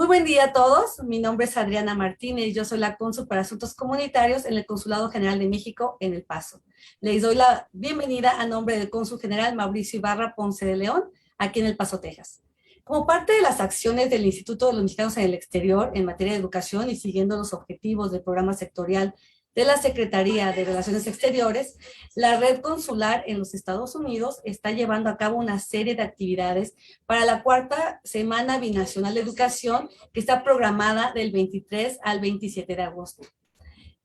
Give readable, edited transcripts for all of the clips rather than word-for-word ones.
Muy buen día a todos. Mi nombre es Adriana Martínez. Yo soy la cónsul para Asuntos Comunitarios en el Consulado General de México en El Paso. Les doy la bienvenida a nombre del cónsul general Mauricio Ibarra Ponce de León, aquí en El Paso, Texas. Como parte de las acciones del Instituto de los Mexicanos en el Exterior en materia de educación y siguiendo los objetivos del programa sectorial de la Secretaría de Relaciones Exteriores, la red consular en los Estados Unidos está llevando a cabo una serie de actividades para la cuarta Semana Binacional de Educación que está programada del 23 al 27 de agosto.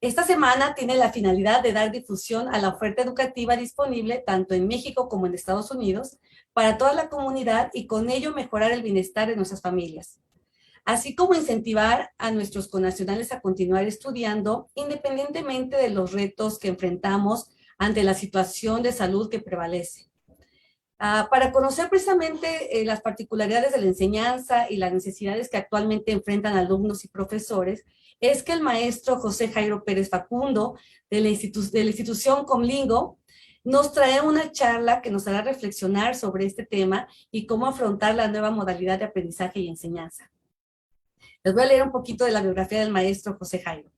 Esta semana tiene la finalidad de dar difusión a la oferta educativa disponible tanto en México como en Estados Unidos para toda la comunidad y con ello mejorar el bienestar de nuestras familias, así como incentivar a nuestros connacionales a continuar estudiando independientemente de los retos que enfrentamos ante la situación de salud que prevalece. Para conocer precisamente las particularidades de la enseñanza y las necesidades que actualmente enfrentan alumnos y profesores, es que el maestro José Jairo Pérez Facundo de la institución Comlingo nos trae una charla que nos hará reflexionar sobre este tema y cómo afrontar la nueva modalidad de aprendizaje y enseñanza. Les voy a leer un poquito de la biografía del maestro José Jairo.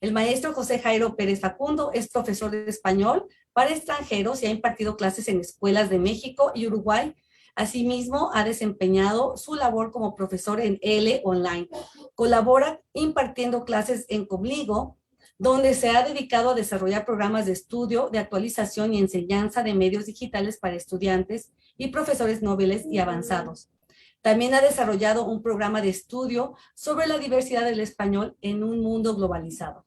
El maestro José Jairo Pérez Facundo es profesor de español para extranjeros y ha impartido clases en escuelas de México y Uruguay. Asimismo, ha desempeñado su labor como profesor en L Online. Colabora impartiendo clases en Comlingo, donde se ha dedicado a desarrollar programas de estudio, de actualización y enseñanza de medios digitales para estudiantes y profesores nobles y avanzados. También ha desarrollado un programa de estudio sobre la diversidad del español en un mundo globalizado.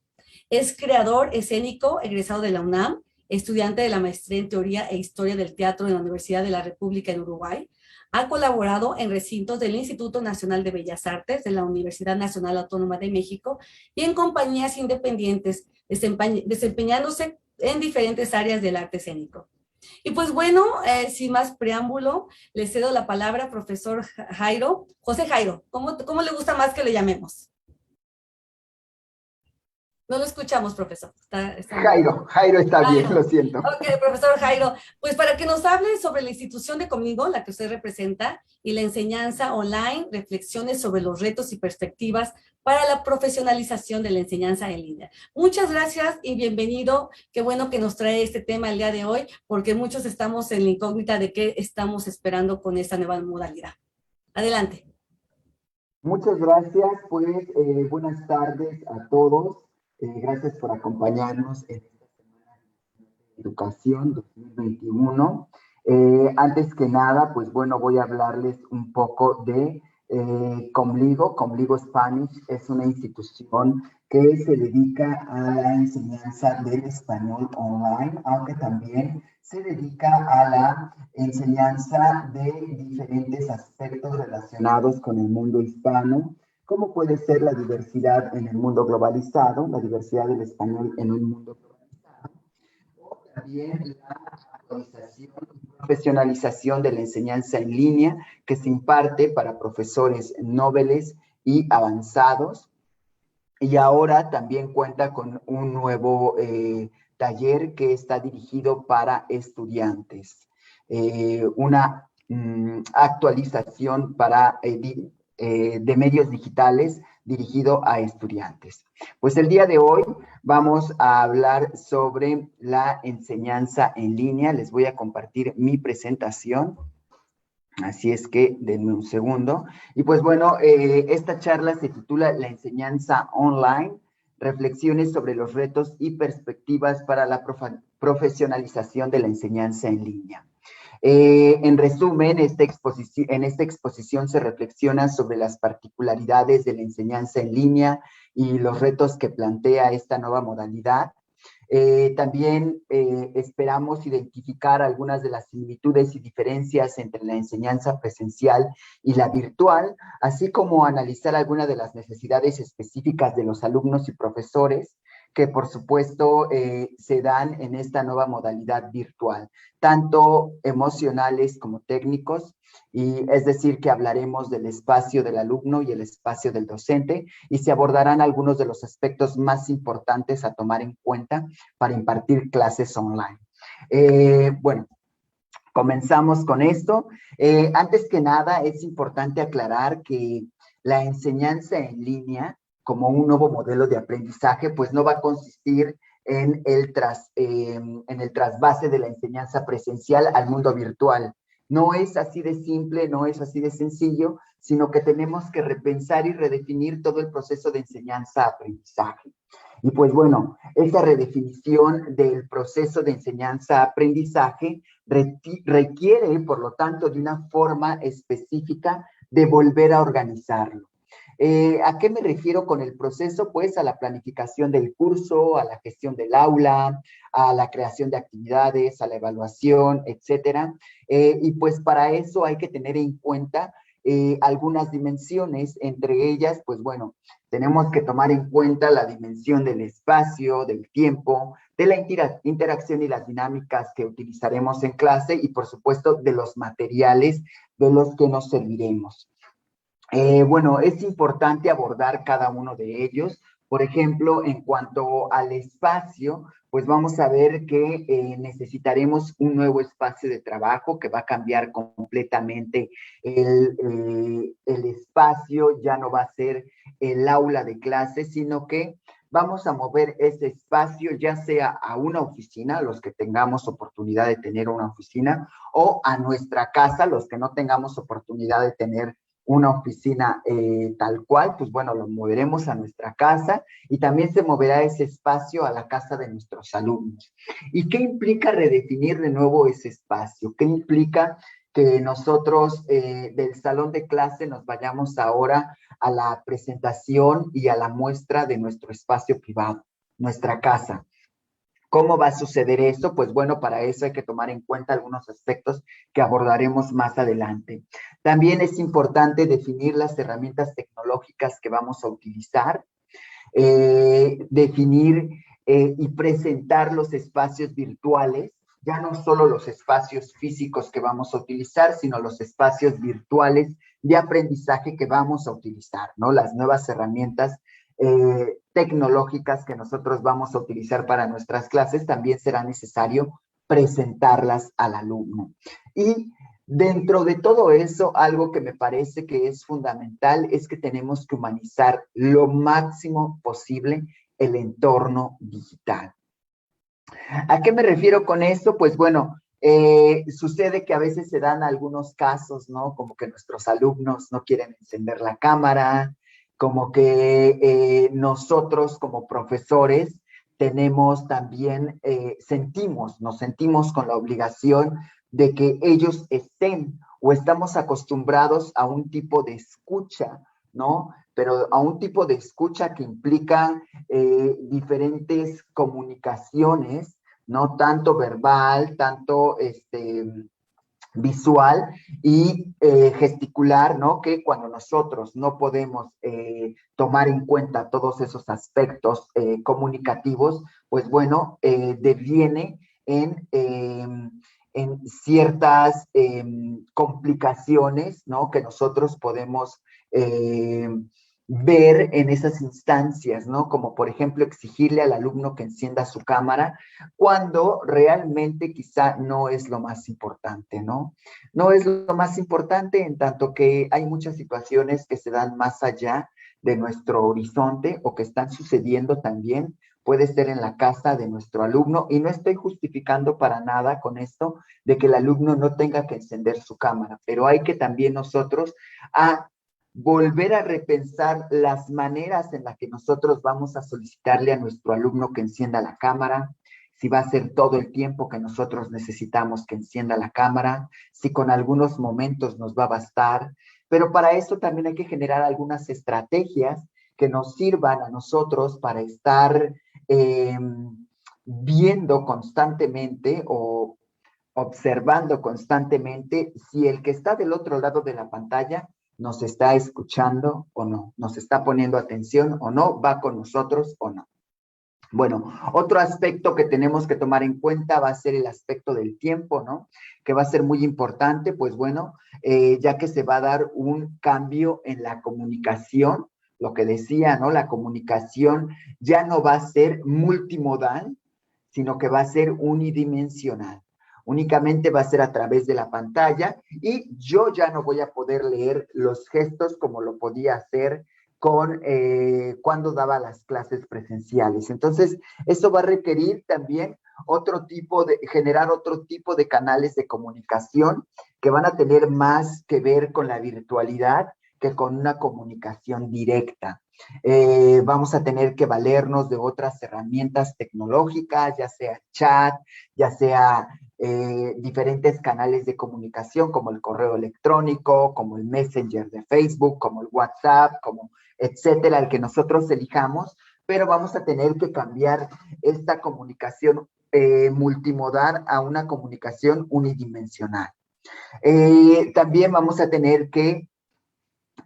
Es creador escénico egresado de la UNAM, estudiante de la maestría en Teoría e Historia del Teatro en la Universidad de la República en Uruguay. Ha colaborado en recintos del Instituto Nacional de Bellas Artes de la Universidad Nacional Autónoma de México y en compañías independientes, desempeñándose en diferentes áreas del arte escénico. Y pues bueno, sin más preámbulo, le cedo la palabra al profesor Jairo. José Jairo, ¿cómo le gusta más que le llamemos? No lo escuchamos, profesor. Jairo está bien, lo siento. Ok, profesor Jairo, pues para que nos hable sobre la institución de Comlingo, la que usted representa, y la enseñanza online, reflexiones sobre los retos y perspectivas para la profesionalización de la enseñanza en línea. Muchas gracias y bienvenido. Qué bueno que nos trae este tema el día de hoy, porque muchos estamos en la incógnita de qué estamos esperando con esta nueva modalidad. Adelante. Muchas gracias, pues buenas tardes a todos. Gracias por acompañarnos en esta Semana de Educación 2021. Antes que nada, pues bueno, voy a hablarles un poco de Comlingo. Comlingo Spanish es una institución que se dedica a la enseñanza del español online, aunque también se dedica a la enseñanza de diferentes aspectos relacionados con el mundo hispano, como puede ser la diversidad en el mundo globalizado, la diversidad del español en un mundo globalizado, o también la actualización y profesionalización de la enseñanza en línea que se imparte para profesores nobles y avanzados. Y ahora también cuenta con un nuevo taller que está dirigido para estudiantes. Una actualización de medios digitales dirigido a estudiantes. Pues el día de hoy vamos a hablar sobre la enseñanza en línea. Les voy a compartir mi presentación. Así es que denme un segundo. Y pues bueno, esta charla se titula La enseñanza online, reflexiones sobre los retos y perspectivas para la profesionalización de la enseñanza en línea. En resumen, en esta exposición se reflexiona sobre las particularidades de la enseñanza en línea y los retos que plantea esta nueva modalidad. También esperamos identificar algunas de las similitudes y diferencias entre la enseñanza presencial y la virtual, así como analizar algunas de las necesidades específicas de los alumnos y profesores que por supuesto se dan en esta nueva modalidad virtual, tanto emocionales como técnicos, y es decir que hablaremos del espacio del alumno y el espacio del docente, y se abordarán algunos de los aspectos más importantes a tomar en cuenta para impartir clases online. Bueno, comenzamos con esto. Antes que nada, es importante aclarar que la enseñanza en línea como un nuevo modelo de aprendizaje, pues no va a consistir en el trasvase de la enseñanza presencial al mundo virtual. No es así de simple, no es así de sencillo, sino que tenemos que repensar y redefinir todo el proceso de enseñanza-aprendizaje. Y pues bueno, esa redefinición del proceso de enseñanza-aprendizaje requiere, por lo tanto, de una forma específica de volver a organizarlo. ¿A qué me refiero con el proceso? Pues a la planificación del curso, a la gestión del aula, a la creación de actividades, a la evaluación, etcétera. Y pues para eso hay que tener en cuenta algunas dimensiones, entre ellas, pues bueno, tenemos que tomar en cuenta la dimensión del espacio, del tiempo, de la interacción y las dinámicas que utilizaremos en clase y, por supuesto, de los materiales de los que nos serviremos. Bueno, es importante abordar cada uno de ellos. Por ejemplo, en cuanto al espacio, pues vamos a ver que necesitaremos un nuevo espacio de trabajo que va a cambiar completamente el espacio, ya no va a ser el aula de clase, sino que vamos a mover ese espacio ya sea a una oficina, los que tengamos oportunidad de tener una oficina, o a nuestra casa, los que no tengamos oportunidad de tener una oficina tal cual, pues bueno, lo moveremos a nuestra casa y también se moverá ese espacio a la casa de nuestros alumnos. ¿Y qué implica redefinir de nuevo ese espacio? ¿Qué implica que nosotros del salón de clase nos vayamos ahora a la presentación y a la muestra de nuestro espacio privado, nuestra casa? ¿Cómo va a suceder esto? Pues bueno, para eso hay que tomar en cuenta algunos aspectos que abordaremos más adelante. También es importante definir las herramientas tecnológicas que vamos a utilizar, definir y presentar los espacios virtuales, ya no solo los espacios físicos que vamos a utilizar, sino los espacios virtuales de aprendizaje que vamos a utilizar, ¿no? Las nuevas herramientas tecnológicas que nosotros vamos a utilizar para nuestras clases, también será necesario presentarlas al alumno. Y dentro de todo eso, algo que me parece que es fundamental es que tenemos que humanizar lo máximo posible el entorno digital. ¿A qué me refiero con esto? Pues bueno, sucede que a veces se dan algunos casos, ¿no? Como que nuestros alumnos no quieren encender la cámara, como que nosotros como profesores tenemos también, nos sentimos con la obligación de que ellos estén o estamos acostumbrados a un tipo de escucha, ¿no? Pero a un tipo de escucha que implica diferentes comunicaciones, no tanto verbal, tanto visual y gesticular, ¿no? Que cuando nosotros no podemos tomar en cuenta todos esos aspectos comunicativos, pues bueno, deviene en ciertas complicaciones, ¿no? Que nosotros podemos ver en esas instancias, ¿no? Como por ejemplo exigirle al alumno que encienda su cámara cuando realmente quizá no es lo más importante, ¿no? No es lo más importante en tanto que hay muchas situaciones que se dan más allá de nuestro horizonte o que están sucediendo también, puede ser en la casa de nuestro alumno, y no estoy justificando para nada con esto de que el alumno no tenga que encender su cámara, pero hay que también nosotros volver a repensar las maneras en las que nosotros vamos a solicitarle a nuestro alumno que encienda la cámara, si va a ser todo el tiempo que nosotros necesitamos que encienda la cámara, si con algunos momentos nos va a bastar, pero para eso también hay que generar algunas estrategias que nos sirvan a nosotros para estar viendo constantemente o observando constantemente si el que está del otro lado de la pantalla nos está escuchando o no, nos está poniendo atención o no, va con nosotros o no. Bueno, otro aspecto que tenemos que tomar en cuenta va a ser el aspecto del tiempo, ¿no? Que va a ser muy importante, pues bueno, ya que se va a dar un cambio en la comunicación, lo que decía, ¿no? La comunicación ya no va a ser multimodal, sino que va a ser unidimensional. Únicamente va a ser a través de la pantalla y yo ya no voy a poder leer los gestos como lo podía hacer cuando daba las clases presenciales. Entonces, eso va a requerir también generar otro tipo de canales de comunicación que van a tener más que ver con la virtualidad que con una comunicación directa. Vamos a tener que valernos de otras herramientas tecnológicas, ya sea chat, ya sea diferentes canales de comunicación como el correo electrónico, como el Messenger de Facebook, como el WhatsApp, como etcétera, el que nosotros elijamos, pero vamos a tener que cambiar esta comunicación multimodal a una comunicación unidimensional. También vamos a tener que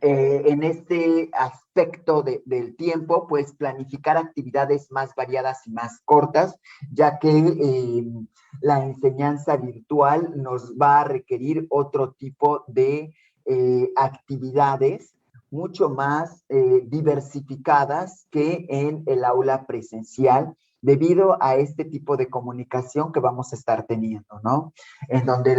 en este aspecto del tiempo, pues planificar actividades más variadas y más cortas, ya que la enseñanza virtual nos va a requerir otro tipo de actividades mucho más diversificadas que en el aula presencial, debido a este tipo de comunicación que vamos a estar teniendo, ¿no? En donde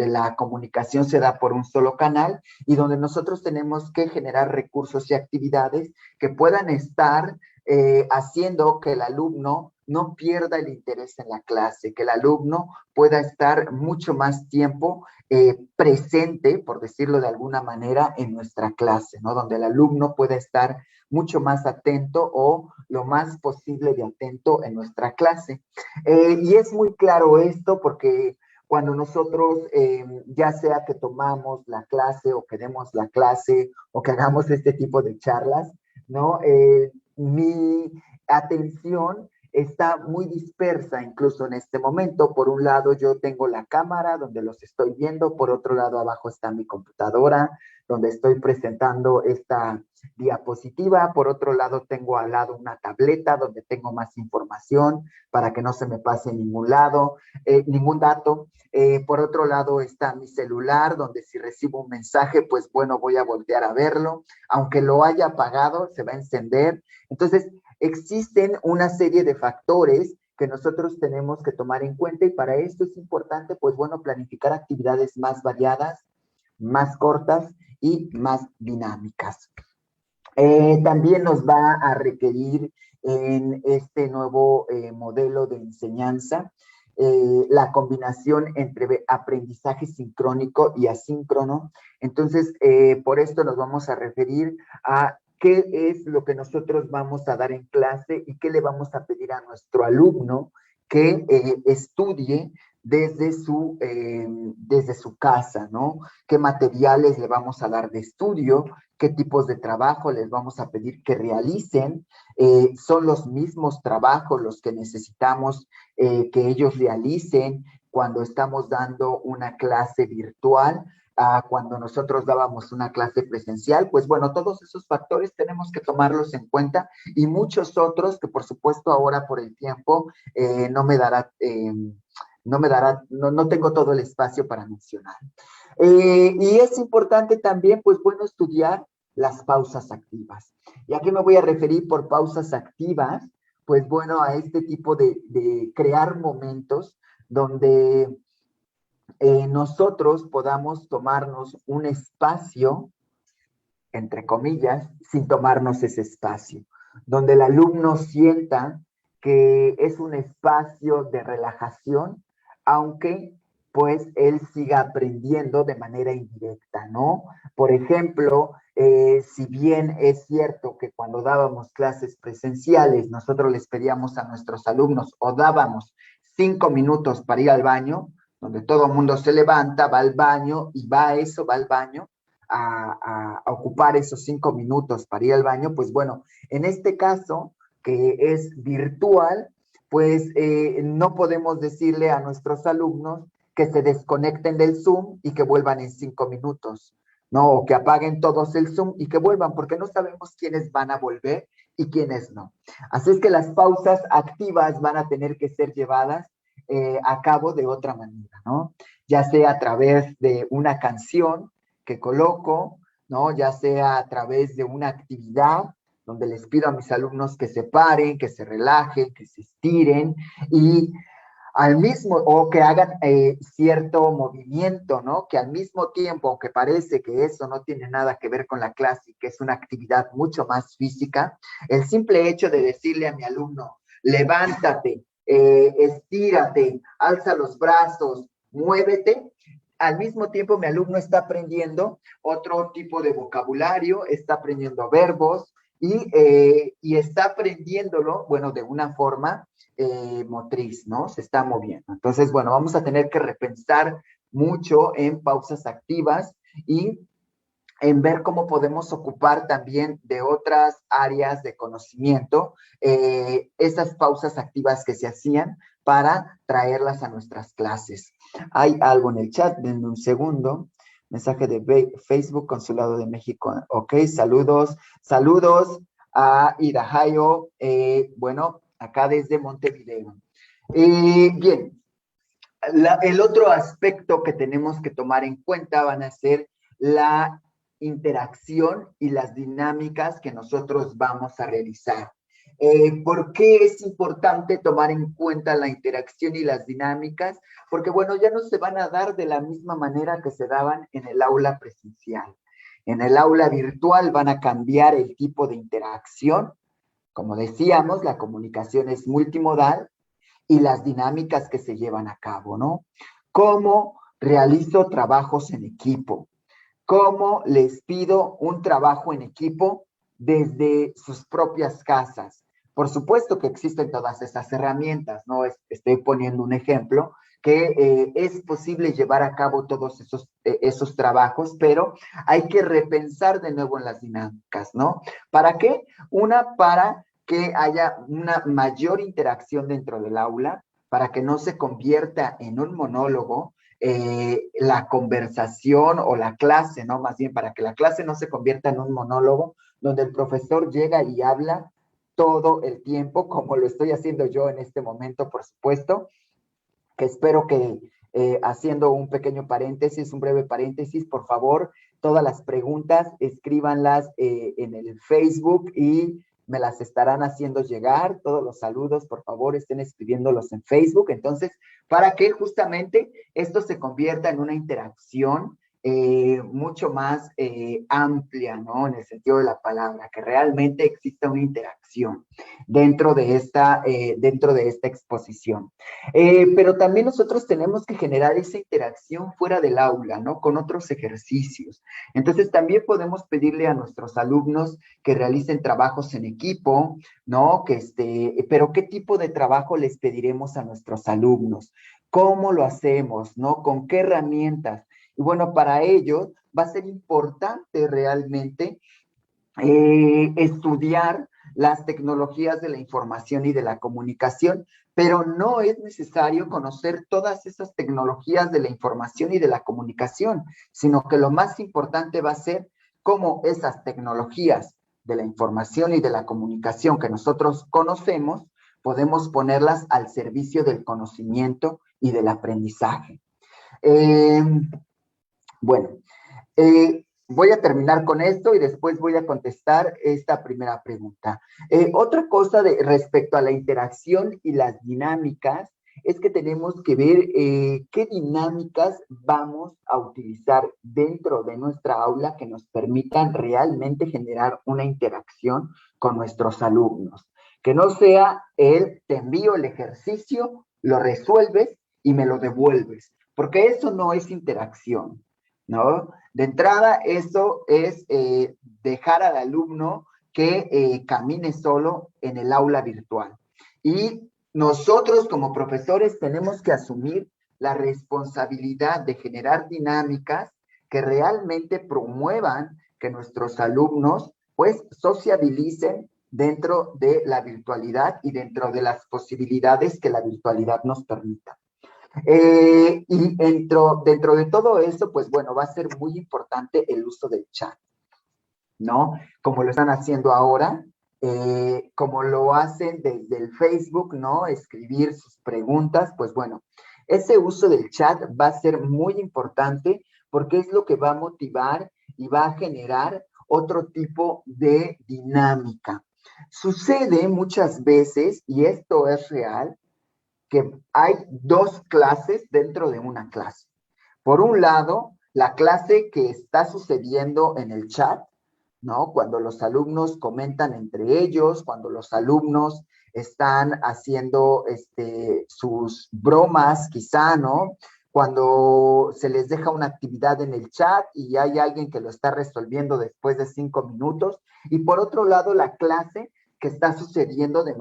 la comunicación se da por un solo canal y donde nosotros tenemos que generar recursos y actividades que puedan estar haciendo que el alumno no pierda el interés en la clase, que el alumno pueda estar mucho más tiempo presente, por decirlo de alguna manera, en nuestra clase, ¿no? Donde el alumno pueda estar mucho más atento o lo más posible de atento en nuestra clase. Y es muy claro esto porque cuando nosotros, ya sea que tomamos la clase o que demos la clase o que hagamos este tipo de charlas, ¿no? Mi atención está muy dispersa incluso en este momento. Por un lado yo tengo la cámara donde los estoy viendo, por otro lado abajo está mi computadora donde estoy presentando esta diapositiva, por otro lado tengo al lado una tableta donde tengo más información para que no se me pase ningún dato. Por otro lado está mi celular, donde si recibo un mensaje, pues bueno, voy a voltear a verlo. Aunque lo haya apagado, se va a encender. Entonces, existen una serie de factores que nosotros tenemos que tomar en cuenta y para esto es importante, pues bueno, planificar actividades más variadas, más cortas y más dinámicas. También nos va a requerir en este nuevo modelo de enseñanza la combinación entre aprendizaje sincrónico y asíncrono. Entonces, por esto nos vamos a referir a qué es lo que nosotros vamos a dar en clase y qué le vamos a pedir a nuestro alumno que estudie desde su casa, ¿no? ¿Qué materiales le vamos a dar de estudio? ¿Qué tipos de trabajo les vamos a pedir que realicen? ¿Son los mismos trabajos los que necesitamos que ellos realicen cuando estamos dando una clase virtual? Cuando nosotros dábamos una clase presencial, pues bueno, todos esos factores tenemos que tomarlos en cuenta y muchos otros que por supuesto ahora por el tiempo no tengo todo el espacio para mencionar. Y es importante también, pues bueno, estudiar las pausas activas. ¿Y a qué me voy a referir por pausas activas? Pues bueno, a este tipo de crear momentos donde nosotros podamos tomarnos un espacio, entre comillas, sin tomarnos ese espacio, donde el alumno sienta que es un espacio de relajación, aunque pues él siga aprendiendo de manera indirecta, ¿no? Por ejemplo, si bien es cierto que cuando dábamos clases presenciales, nosotros les pedíamos a nuestros alumnos o dábamos 5 minutos para ir al baño, donde todo el mundo se levanta, va al baño y va al baño, a ocupar esos 5 minutos para ir al baño, pues bueno, en este caso, que es virtual, pues no podemos decirle a nuestros alumnos que se desconecten del Zoom y que vuelvan en 5 minutos, ¿no? O que apaguen todos el Zoom y que vuelvan, porque no sabemos quiénes van a volver y quiénes no. Así es que las pausas activas van a tener que ser llevadas a cabo de otra manera, ¿no? Ya sea a través de una canción que coloco, ¿no? Ya sea a través de una actividad donde les pido a mis alumnos que se paren, que se relajen, que se estiren y o que hagan cierto movimiento, ¿no? Que al mismo tiempo, aunque parece que eso no tiene nada que ver con la clase y que es una actividad mucho más física, el simple hecho de decirle a mi alumno, levántate, estírate, alza los brazos, muévete, al mismo tiempo mi alumno está aprendiendo otro tipo de vocabulario, está aprendiendo verbos y está aprendiéndolo, bueno, de una forma motriz, ¿no? Se está moviendo. Entonces, bueno, vamos a tener que repensar mucho en pausas activas y en ver cómo podemos ocupar también de otras áreas de conocimiento esas pausas activas que se hacían para traerlas a nuestras clases. Hay algo en el chat, denme un segundo. Mensaje de Facebook, Consulado de México. Ok, saludos. Saludos a Idahayo, bueno, acá desde Montevideo. Bien, el otro aspecto que tenemos que tomar en cuenta van a ser la interacción y las dinámicas que nosotros vamos a realizar. ¿Por qué es importante tomar en cuenta la interacción y las dinámicas? Porque, bueno, ya no se van a dar de la misma manera que se daban en el aula presencial. En el aula virtual van a cambiar el tipo de interacción. Como decíamos, la comunicación es multimodal y las dinámicas que se llevan a cabo, ¿no? ¿Cómo realizo trabajos en equipo? ¿Cómo les pido un trabajo en equipo desde sus propias casas? Por supuesto que existen todas esas herramientas, ¿no? Estoy poniendo un ejemplo que es posible llevar a cabo todos esos trabajos, pero hay que repensar de nuevo en las dinámicas, ¿no? ¿Para qué? Para que haya una mayor interacción dentro del aula, para que no se convierta en un monólogo, la conversación o la clase, ¿no? Más bien para que la clase no se convierta en un monólogo donde el profesor llega y habla todo el tiempo, como lo estoy haciendo yo en este momento, por supuesto, que espero que haciendo un pequeño paréntesis, un breve paréntesis, por favor, todas las preguntas escríbanlas en el Facebook y me las estarán haciendo llegar. Todos los saludos, por favor, estén escribiéndolos en Facebook. Entonces, para que justamente esto se convierta en una interacción mucho más amplia, ¿no? En el sentido de la palabra, que realmente exista una interacción dentro de esta exposición. Pero también nosotros tenemos que generar esa interacción fuera del aula, ¿no? Con otros ejercicios. Entonces, también podemos pedirle a nuestros alumnos que realicen trabajos en equipo, ¿no? Pero ¿qué tipo de trabajo les pediremos a nuestros alumnos? ¿Cómo lo hacemos, no? ¿Con qué herramientas? Y bueno, para ello va a ser importante realmente estudiar las tecnologías de la información y de la comunicación, pero no es necesario conocer todas esas tecnologías de la información y de la comunicación, sino que lo más importante va a ser cómo esas tecnologías de la información y de la comunicación que nosotros conocemos, podemos ponerlas al servicio del conocimiento y del aprendizaje. Bueno, voy a terminar con esto y después voy a contestar esta primera pregunta. Otra cosa respecto a la interacción y las dinámicas es que tenemos que ver qué dinámicas vamos a utilizar dentro de nuestra aula que nos permitan realmente generar una interacción con nuestros alumnos. Que no sea te envío el ejercicio, lo resuelves y me lo devuelves, porque eso no es interacción, ¿no? De entrada, eso es dejar al alumno que camine solo en el aula virtual. Y nosotros como profesores tenemos que asumir la responsabilidad de generar dinámicas que realmente promuevan que nuestros alumnos pues sociabilicen dentro de la virtualidad y dentro de las posibilidades que la virtualidad nos permita. Y dentro de todo eso, pues bueno, va a ser muy importante el uso del chat, ¿no? Como lo están haciendo ahora, como lo hacen desde el Facebook, ¿no? Escribir sus preguntas, pues bueno, ese uso del chat va a ser muy importante porque es lo que va a motivar y va a generar otro tipo de dinámica. Sucede muchas veces, y esto es real, que hay dos clases dentro de una clase. Por un lado, la clase que está sucediendo en el chat, ¿no? Cuando los alumnos comentan entre ellos, cuando los alumnos están haciendo sus bromas, quizá, ¿no? Cuando se les deja una actividad en el chat y hay alguien que lo está resolviendo después de 5 minutos. Y por otro lado, la clase que está sucediendo de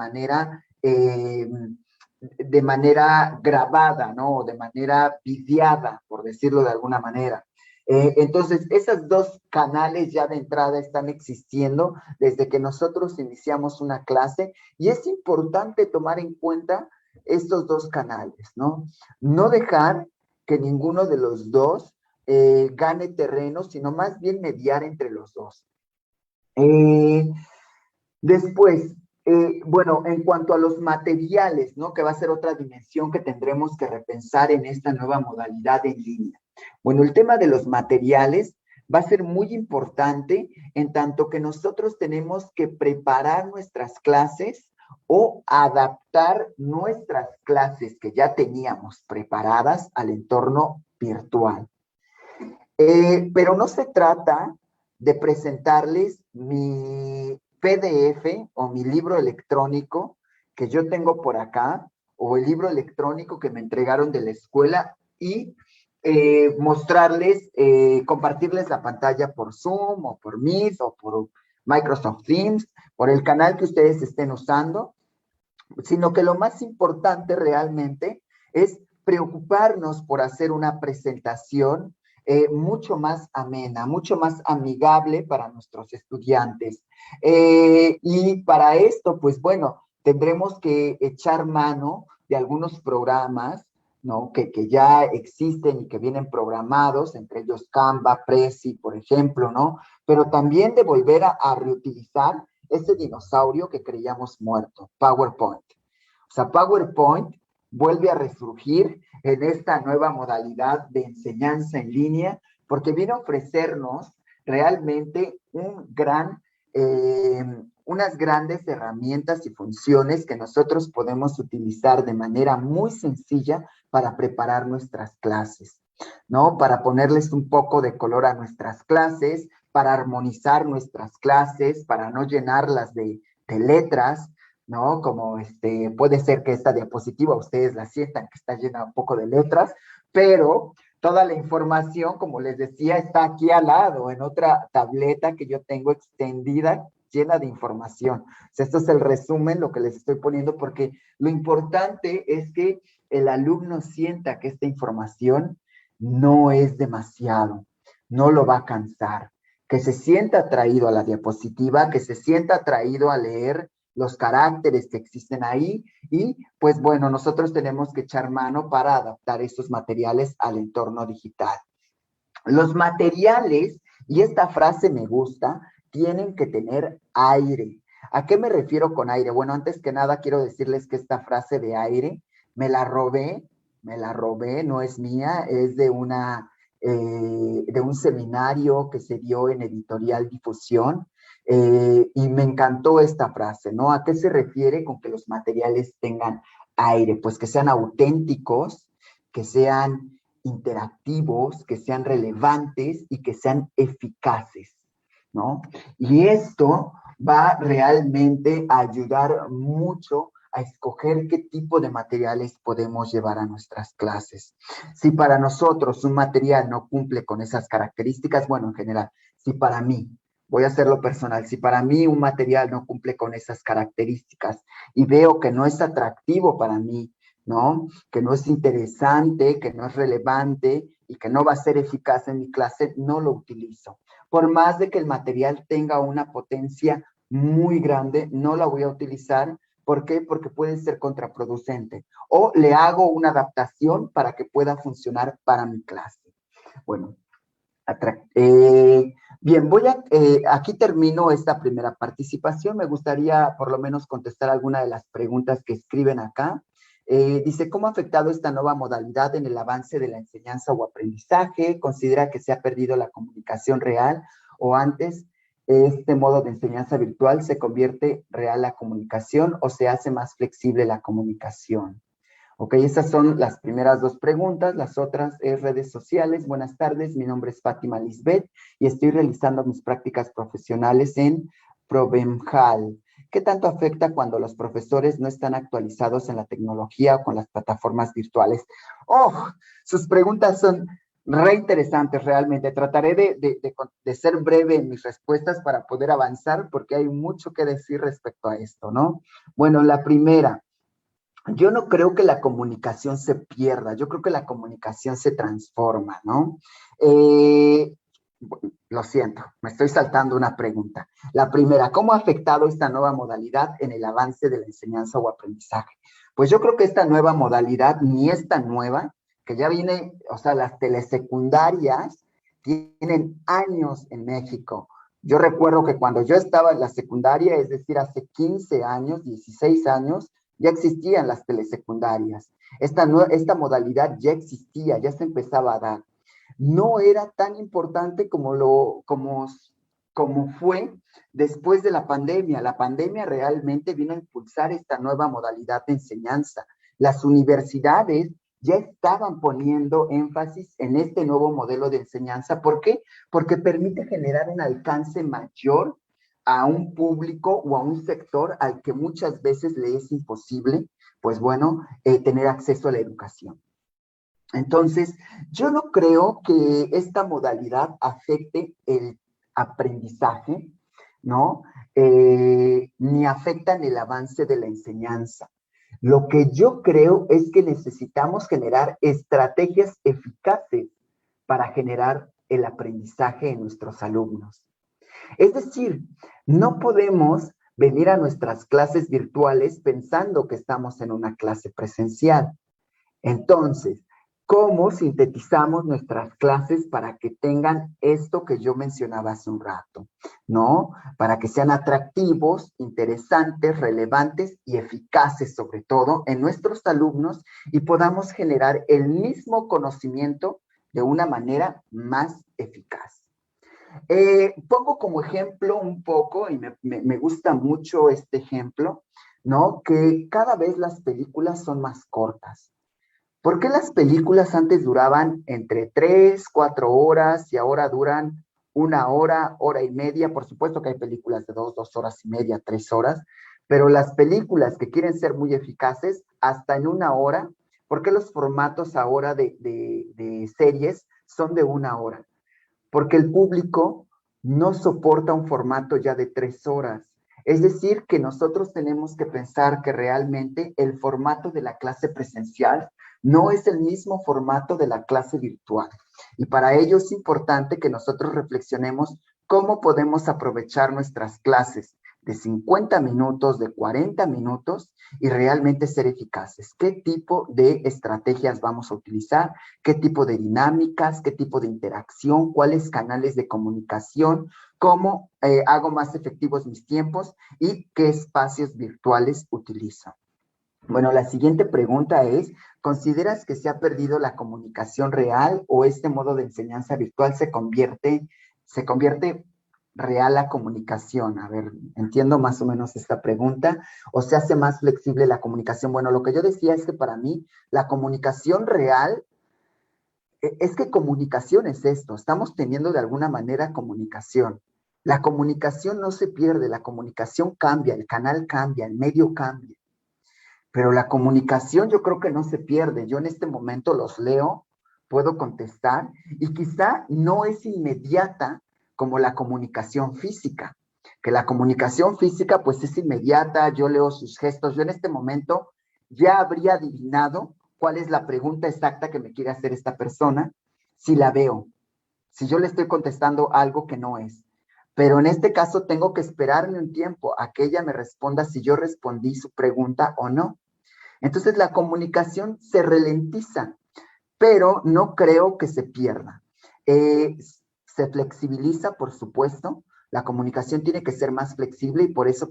manera grabada, ¿no? O de manera videada, por decirlo de alguna manera. Entonces, esos dos canales ya de entrada están existiendo desde que nosotros iniciamos una clase y es importante tomar en cuenta estos dos canales, ¿no? No dejar que ninguno de los dos gane terreno, sino más bien mediar entre los dos. Después, bueno, en cuanto a los materiales, ¿no? Que va a ser otra dimensión que tendremos que repensar en esta nueva modalidad en línea. Bueno, el tema de los materiales va a ser muy importante en tanto que nosotros tenemos que preparar nuestras clases o adaptar nuestras clases que ya teníamos preparadas al entorno virtual. Pero no se trata de presentarles mi PDF o mi libro electrónico que yo tengo por acá, o el libro electrónico que me entregaron de la escuela y mostrarles, compartirles la pantalla por Zoom o por Meet o por Microsoft Teams, por el canal que ustedes estén usando, sino que lo más importante realmente es preocuparnos por hacer una presentación mucho más amena, mucho más amigable para nuestros estudiantes. Y para esto, pues bueno, tendremos que echar mano de algunos programas, ¿no? Que ya existen y que vienen programados, entre ellos Canva, Prezi, por ejemplo, ¿no? Pero también de volver a reutilizar ese dinosaurio que creíamos muerto, PowerPoint. O sea, PowerPoint vuelve a resurgir en esta nueva modalidad de enseñanza en línea, porque viene a ofrecernos realmente unas grandes herramientas y funciones que nosotros podemos utilizar de manera muy sencilla para preparar nuestras clases, ¿no? Para ponerles un poco de color a nuestras clases, para armonizar nuestras clases, para no llenarlas de letras, ¿no? Como puede ser que esta diapositiva ustedes la sientan que está llena un poco de letras, pero toda la información, como les decía, está aquí al lado, en otra tableta que yo tengo extendida, llena de información. O sea, esto es el resumen, lo que les estoy poniendo, porque lo importante es que el alumno sienta que esta información no es demasiado, no lo va a cansar, que se sienta atraído a la diapositiva, que se sienta atraído a leer los caracteres que existen ahí y pues bueno, nosotros tenemos que echar mano para adaptar estos materiales al entorno digital. Los materiales, y esta frase me gusta, tienen que tener aire. ¿A qué me refiero con aire? Bueno, antes que nada quiero decirles que esta frase de aire me la robé, no es mía, es de un seminario que se dio en Editorial Difusión, y me encantó esta frase, ¿no? ¿A qué se refiere con que los materiales tengan aire? Pues que sean auténticos, que sean interactivos, que sean relevantes y que sean eficaces, ¿no? Y esto va realmente a ayudar mucho a escoger qué tipo de materiales podemos llevar a nuestras clases. Si para nosotros un material no cumple con esas características, bueno, en general, si para mí, voy a hacerlo personal, si para mí un material no cumple con esas características y veo que no es atractivo para mí, ¿no? Que no es interesante, que no es relevante y que no va a ser eficaz en mi clase, no lo utilizo. Por más de que el material tenga una potencia muy grande, no la voy a utilizar. ¿Por qué? Porque puede ser contraproducente. O le hago una adaptación para que pueda funcionar para mi clase. Bueno, bien, aquí termino esta primera participación. Me gustaría por lo menos contestar alguna de las preguntas que escriben acá. Dice, ¿cómo ha afectado esta nueva modalidad en el avance de la enseñanza o aprendizaje? ¿Considera que se ha perdido la comunicación real o antes este modo de enseñanza virtual se convierte real la comunicación o se hace más flexible la comunicación? Ok, esas son las primeras dos preguntas. Las otras es redes sociales. Buenas tardes, mi nombre es Fátima Lisbeth y estoy realizando mis prácticas profesionales en Provemhal. ¿Qué tanto afecta cuando los profesores no están actualizados en la tecnología o con las plataformas virtuales? ¡Oh! Sus preguntas son re interesantes realmente. Trataré de ser breve en mis respuestas para poder avanzar porque hay mucho que decir respecto a esto, ¿no? Bueno, la primera. Yo no creo que la comunicación se pierda, yo creo que la comunicación se transforma, ¿no? Eh, lo siento, me estoy saltando una pregunta. La primera, ¿cómo ha afectado esta nueva modalidad en el avance de la enseñanza o aprendizaje? Pues yo creo que esta nueva modalidad ni es tan nueva, que ya viene, o sea, las telesecundarias tienen años en México. Yo recuerdo que cuando yo estaba en la secundaria, es decir, hace 15 años, 16 años, ya existían las telesecundarias. Esta modalidad ya existía, ya se empezaba a dar. No era tan importante como fue después de la pandemia. La pandemia realmente vino a impulsar esta nueva modalidad de enseñanza. Las universidades ya estaban poniendo énfasis en este nuevo modelo de enseñanza. ¿Por qué? Porque permite generar un alcance mayor a un público o a un sector al que muchas veces le es imposible, pues bueno, tener acceso a la educación. Entonces, yo no creo que esta modalidad afecte el aprendizaje, ¿no? Ni afecta en el avance de la enseñanza. Lo que yo creo es que necesitamos generar estrategias eficaces para generar el aprendizaje en nuestros alumnos. Es decir, no podemos venir a nuestras clases virtuales pensando que estamos en una clase presencial. Entonces, ¿cómo sintetizamos nuestras clases para que tengan esto que yo mencionaba hace un rato? ¿No? Para que sean atractivos, interesantes, relevantes y eficaces, sobre todo, en nuestros alumnos y podamos generar el mismo conocimiento de una manera más eficaz. Pongo como ejemplo un poco, y me gusta mucho este ejemplo, ¿no? Que cada vez las películas son más cortas. ¿Por qué las películas antes duraban entre 3, 4 horas y ahora duran 1 hora, hora y media? Por supuesto que hay películas de 2 horas y media, 3 horas, pero las películas que quieren ser muy eficaces, hasta en 1 hora. ¿Por qué los formatos ahora de series son de 1 hora? Porque el público no soporta un formato ya de 3 horas. Es decir, que nosotros tenemos que pensar que realmente el formato de la clase presencial no es el mismo formato de la clase virtual. Y para ello es importante que nosotros reflexionemos cómo podemos aprovechar nuestras clases de 50 minutos, de 40 minutos y realmente ser eficaces. ¿Qué tipo de estrategias vamos a utilizar? ¿Qué tipo de dinámicas? ¿Qué tipo de interacción? ¿Cuáles canales de comunicación? ¿Cómo hago más efectivos mis tiempos? ¿Y qué espacios virtuales utilizo? Bueno, la siguiente pregunta es, ¿consideras que se ha perdido la comunicación real o este modo de enseñanza virtual se convierte real la comunicación? A ver, entiendo más o menos esta pregunta. ¿O se hace más flexible la comunicación? Bueno, lo que yo decía es que para mí la comunicación real es que comunicación es esto. Estamos teniendo de alguna manera comunicación. La comunicación no se pierde, la comunicación cambia, el canal cambia, el medio cambia. Pero la comunicación yo creo que no se pierde. Yo en este momento los leo, puedo contestar y quizá no es inmediata como la comunicación física, que la comunicación física pues es inmediata, yo leo sus gestos, yo en este momento ya habría adivinado cuál es la pregunta exacta que me quiere hacer esta persona si la veo, si yo le estoy contestando algo que no es. Pero en este caso tengo que esperarme un tiempo a que ella me responda si yo respondí su pregunta o no. Entonces la comunicación se ralentiza, pero no creo que se pierda. Se flexibiliza, por supuesto. La comunicación tiene que ser más flexible y por eso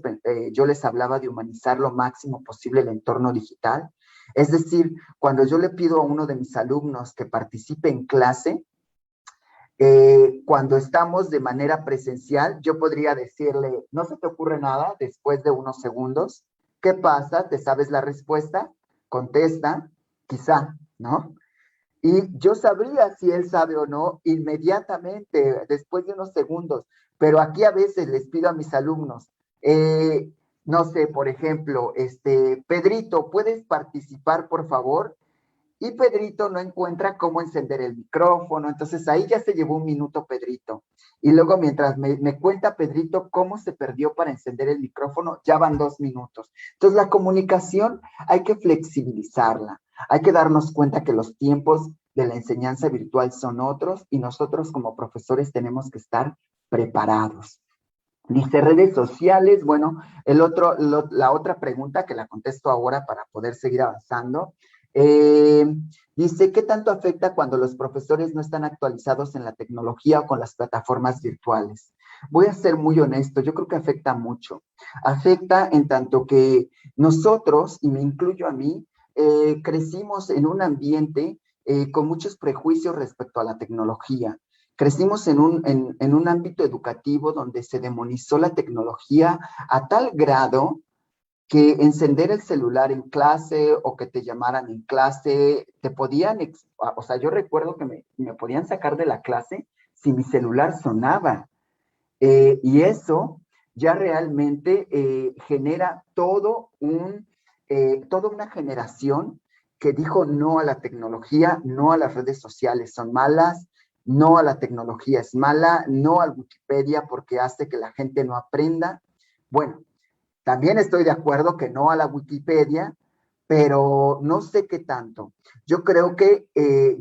yo les hablaba de humanizar lo máximo posible el entorno digital. Es decir, cuando yo le pido a uno de mis alumnos que participe en clase, cuando estamos de manera presencial, yo podría decirle, ¿no se te ocurre nada después de unos segundos? ¿Qué pasa? ¿Te sabes la respuesta? Contesta. quizá, ¿no? Y yo sabría si él sabe o no inmediatamente, después de unos segundos, pero aquí a veces les pido a mis alumnos, no sé, por ejemplo, Pedrito, ¿puedes participar, por favor? Y Pedrito no encuentra cómo encender el micrófono, entonces ahí ya se llevó un minuto Pedrito. Y luego mientras me cuenta Pedrito cómo se perdió para encender el micrófono, ya van 2 minutos. Entonces la comunicación hay que flexibilizarla, hay que darnos cuenta que los tiempos de la enseñanza virtual son otros y nosotros como profesores tenemos que estar preparados. Dice redes sociales, bueno, la otra pregunta que la contesto ahora para poder seguir avanzando. Eh, Dice, ¿qué tanto afecta cuando los profesores no están actualizados en la tecnología o con las plataformas virtuales? Voy a ser muy honesto, yo creo que afecta mucho. Afecta en tanto que nosotros, y me incluyo a mí, crecimos en un ambiente con muchos prejuicios respecto a la tecnología. Crecimos en un ámbito educativo donde se demonizó la tecnología a tal grado que encender el celular en clase o que te llamaran en clase, te podían, o sea, yo recuerdo que me podían sacar de la clase si mi celular sonaba. Y eso ya realmente genera toda una generación que dijo no a la tecnología, no a las redes sociales, son malas, no a la tecnología es mala, no al Wikipedia porque hace que la gente no aprenda. Bueno, también estoy de acuerdo que no a la Wikipedia, pero no sé qué tanto. Yo creo que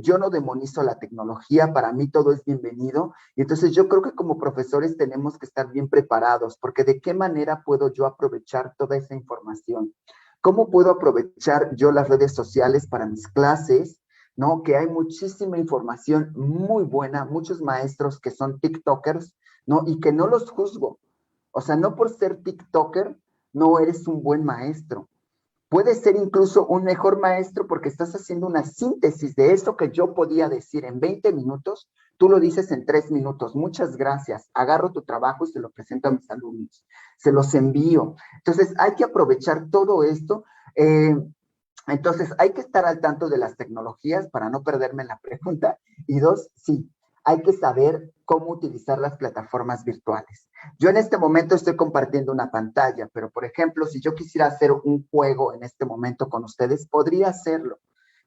yo no demonizo la tecnología, para mí todo es bienvenido, y entonces yo creo que como profesores tenemos que estar bien preparados, porque de qué manera puedo yo aprovechar toda esa información. ¿Cómo puedo aprovechar yo las redes sociales para mis clases? ¿No? Que hay muchísima información muy buena, muchos maestros que son TikTokers, ¿no? Y que no los juzgo. O sea, no por ser TikToker, no eres un buen maestro. Puedes ser incluso un mejor maestro porque estás haciendo una síntesis de eso que yo podía decir en 20 minutos, tú lo dices en 3 minutos. Muchas gracias. Agarro tu trabajo y se lo presento a mis alumnos. Se los envío. Entonces, hay que aprovechar todo esto. Entonces, hay que estar al tanto de las tecnologías para no perderme en la pregunta. Y dos, sí, hay que saber cómo utilizar las plataformas virtuales. Yo en este momento estoy compartiendo una pantalla, pero por ejemplo, si yo quisiera hacer un juego en este momento con ustedes, podría hacerlo.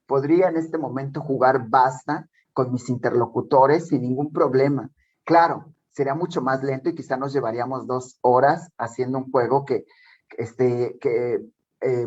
Podría en este momento jugar Basta con mis interlocutores sin ningún problema. Claro, sería mucho más lento y quizá nos llevaríamos 2 horas haciendo un juego que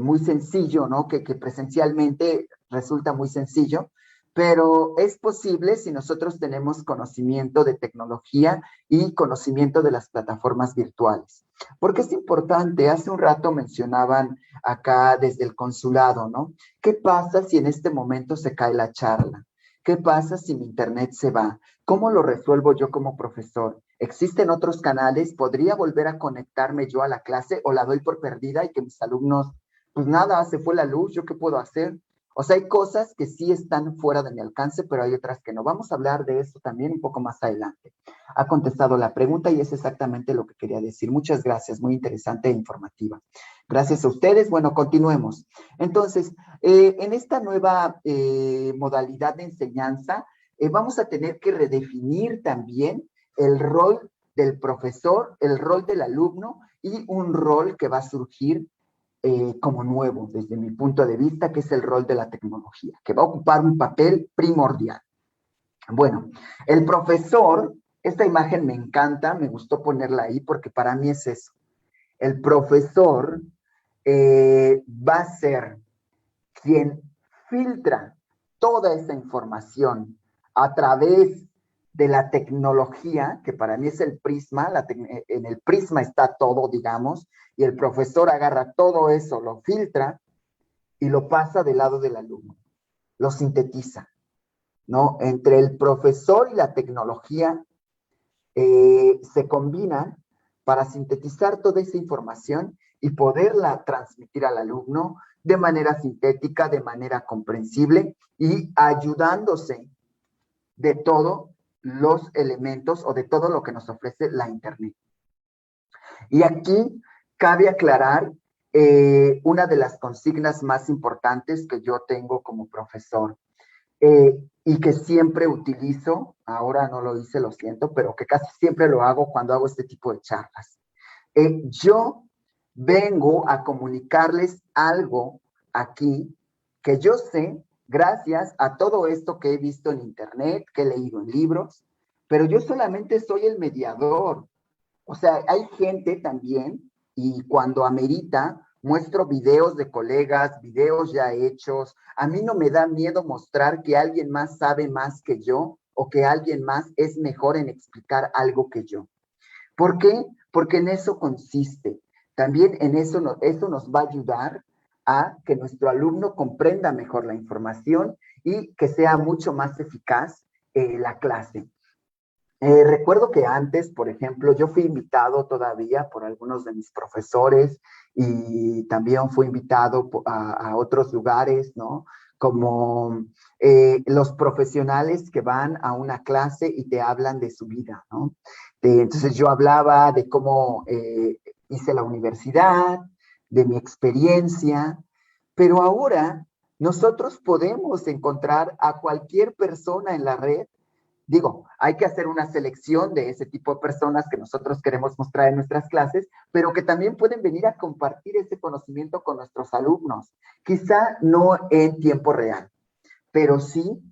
muy sencillo, ¿no? Que presencialmente resulta muy sencillo, pero es posible si nosotros tenemos conocimiento de tecnología y conocimiento de las plataformas virtuales. Porque es importante, hace un rato mencionaban acá desde el consulado, ¿no? ¿Qué pasa si en este momento se cae la charla? ¿Qué pasa si mi internet se va? ¿Cómo lo resuelvo yo como profesor? ¿Existen otros canales? ¿Podría volver a conectarme yo a la clase o la doy por perdida y que mis alumnos, pues nada, se fue la luz, ¿yo qué puedo hacer? O sea, hay cosas que sí están fuera de mi alcance, pero hay otras que no. Vamos a hablar de eso también un poco más adelante. Ha contestado la pregunta y es exactamente lo que quería decir. Muchas gracias, muy interesante e informativa. Gracias a ustedes. Bueno, continuemos. Entonces, en esta nueva modalidad de enseñanza, vamos a tener que redefinir también el rol del profesor, el rol del alumno y un rol que va a surgir como nuevo desde mi punto de vista, que es el rol de la tecnología, que va a ocupar un papel primordial. Bueno, el profesor, esta imagen me encanta, me gustó ponerla ahí porque para mí es eso. El profesor va a ser quien filtra toda esa información a través de la tecnología, que para mí es el prisma, en el prisma está todo, digamos, y el profesor agarra todo eso, lo filtra y lo pasa del lado del alumno, lo sintetiza, ¿no? Entre el profesor y la tecnología se combinan para sintetizar toda esa información y poderla transmitir al alumno de manera sintética, de manera comprensible y ayudándose de todos los elementos o de todo lo que nos ofrece la Internet. Y aquí cabe aclarar una de las consignas más importantes que yo tengo como profesor y que siempre utilizo, ahora no lo hice, lo siento, pero que casi siempre lo hago cuando hago este tipo de charlas. Yo vengo a comunicarles algo aquí que yo sé gracias a todo esto que he visto en internet, que he leído en libros, pero yo solamente soy el mediador. O sea, hay gente también, y cuando amerita, muestro videos de colegas, videos ya hechos. A mí no me da miedo mostrar que alguien más sabe más que yo o que alguien más es mejor en explicar algo que yo. ¿Por qué? Porque en eso consiste. También en eso, eso nos va a ayudar a que nuestro alumno comprenda mejor la información y que sea mucho más eficaz la clase. Recuerdo que antes, por ejemplo, yo fui invitado todavía por algunos de mis profesores y también fui invitado a otros lugares, ¿no? Como los profesionales que van a una clase y te hablan de su vida, ¿no? Entonces yo hablaba de cómo hice la universidad, de mi experiencia, pero ahora nosotros podemos encontrar a cualquier persona en la red. Digo, hay que hacer una selección de ese tipo de personas que nosotros queremos mostrar en nuestras clases, pero que también pueden venir a compartir ese conocimiento con nuestros alumnos. Quizá no en tiempo real, pero sí,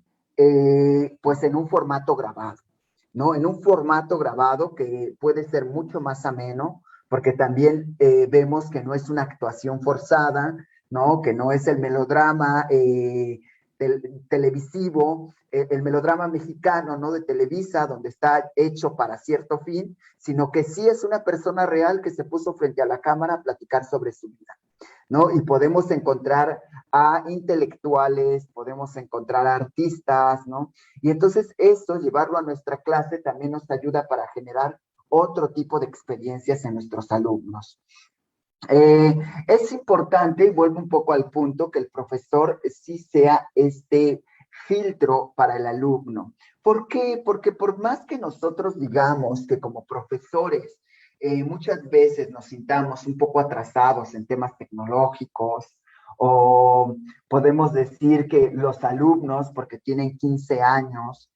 pues en un formato grabado, ¿no? En un formato grabado que puede ser mucho más ameno, porque también vemos que no es una actuación forzada, ¿no? Que no es el melodrama televisivo, el melodrama mexicano, ¿no? De Televisa, donde está hecho para cierto fin, sino que sí es una persona real que se puso frente a la cámara a platicar sobre su vida, ¿no? Y podemos encontrar a intelectuales, podemos encontrar a artistas, ¿no? Y entonces eso, llevarlo a nuestra clase, también nos ayuda para generar otro tipo de experiencias en nuestros alumnos. Es importante, y vuelvo un poco al punto, que el profesor sí sea este filtro para el alumno. ¿Por qué? Porque por más que nosotros digamos que como profesores muchas veces nos sintamos un poco atrasados en temas tecnológicos, o podemos decir que los alumnos, porque tienen 15 años,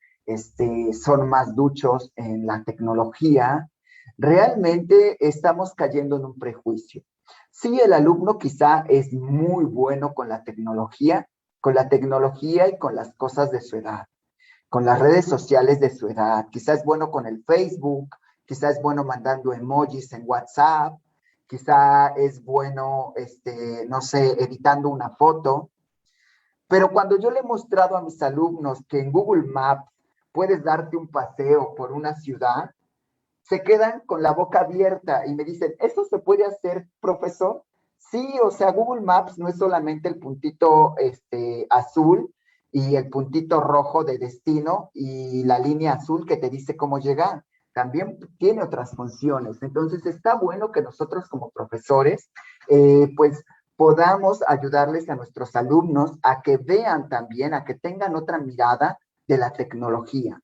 son más duchos en la tecnología, realmente estamos cayendo en un prejuicio. Sí, el alumno quizá es muy bueno con la tecnología y con las cosas de su edad, con las redes sociales de su edad. Quizá es bueno con el Facebook, quizá es bueno mandando emojis en WhatsApp, quizá es bueno, no sé, editando una foto. Pero cuando yo le he mostrado a mis alumnos que en Google Maps puedes darte un paseo por una ciudad, se quedan con la boca abierta y me dicen, ¿eso se puede hacer, profesor? Sí, o sea, Google Maps no es solamente el puntito azul y el puntito rojo de destino y la línea azul que te dice cómo llegar. También tiene otras funciones. Entonces, está bueno que nosotros como profesores, pues, podamos ayudarles a nuestros alumnos a que vean también, a que tengan otra mirada de la tecnología,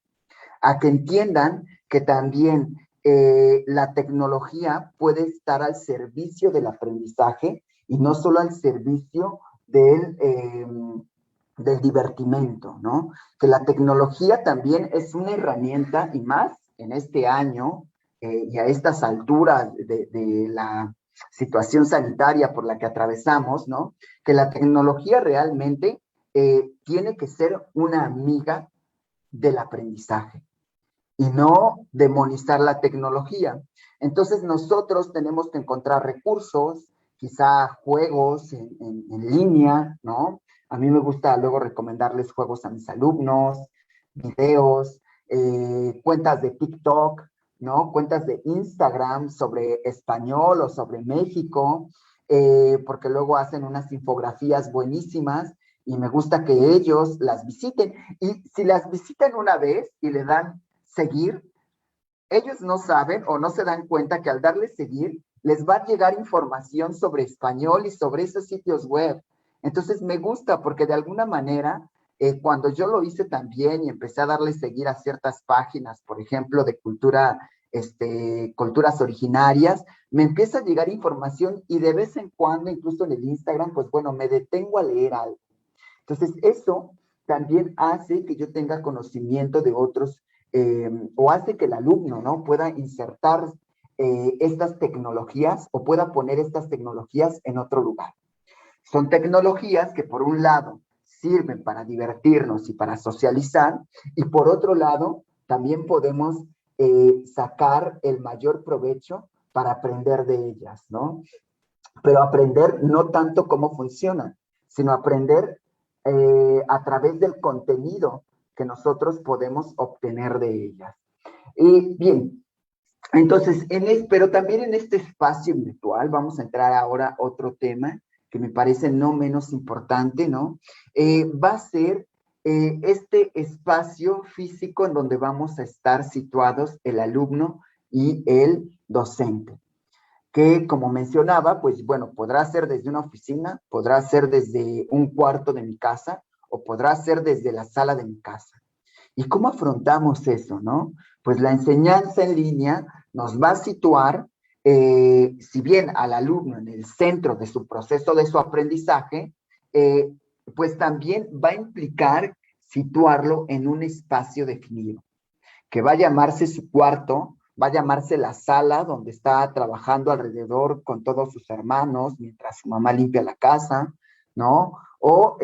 a que entiendan que también la tecnología puede estar al servicio del aprendizaje y no solo al servicio del divertimento, ¿no? Que la tecnología también es una herramienta y más en este año y a estas alturas de la situación sanitaria por la que atravesamos, ¿no? Que la tecnología realmente tiene que ser una amiga del aprendizaje y no demonizar la tecnología. Entonces nosotros tenemos que encontrar recursos, quizá juegos en línea, ¿no? A mí me gusta luego recomendarles juegos a mis alumnos, videos, cuentas de TikTok, ¿no? Cuentas de Instagram sobre español o sobre México, porque luego hacen unas infografías buenísimas y me gusta que ellos las visiten. Y si las visitan una vez y le dan seguir, ellos no saben o no se dan cuenta que al darle seguir, les va a llegar información sobre español y sobre esos sitios web. Entonces me gusta porque de alguna manera, cuando yo lo hice también y empecé a darle seguir a ciertas páginas, por ejemplo, de cultura culturas originarias, me empieza a llegar información y de vez en cuando, incluso en el Instagram, pues bueno, me detengo a leer algo. Entonces, eso también hace que yo tenga conocimiento de otros, o hace que el alumno, ¿no?, pueda insertar estas tecnologías o pueda poner estas tecnologías en otro lugar. Son tecnologías que por un lado sirven para divertirnos y para socializar, y por otro lado también podemos sacar el mayor provecho para aprender de ellas, ¿no? Pero aprender no tanto cómo funcionan, sino aprender a través del contenido que nosotros podemos obtener de ellas. Y bien, entonces, pero también en este espacio virtual vamos a entrar ahora a otro tema que me parece no menos importante, ¿no? Va a ser este espacio físico en donde vamos a estar situados el alumno y el docente, que como mencionaba, pues bueno, podrá ser desde una oficina, podrá ser desde un cuarto de mi casa o podrá ser desde la sala de mi casa. ¿Y cómo afrontamos eso, no? Pues la enseñanza en línea nos va a situar, si bien al alumno en el centro de su proceso de su aprendizaje, pues también va a implicar situarlo en un espacio definido, que va a llamarse su cuarto, va a llamarse la sala donde está trabajando alrededor con todos sus hermanos mientras su mamá limpia la casa, ¿no? O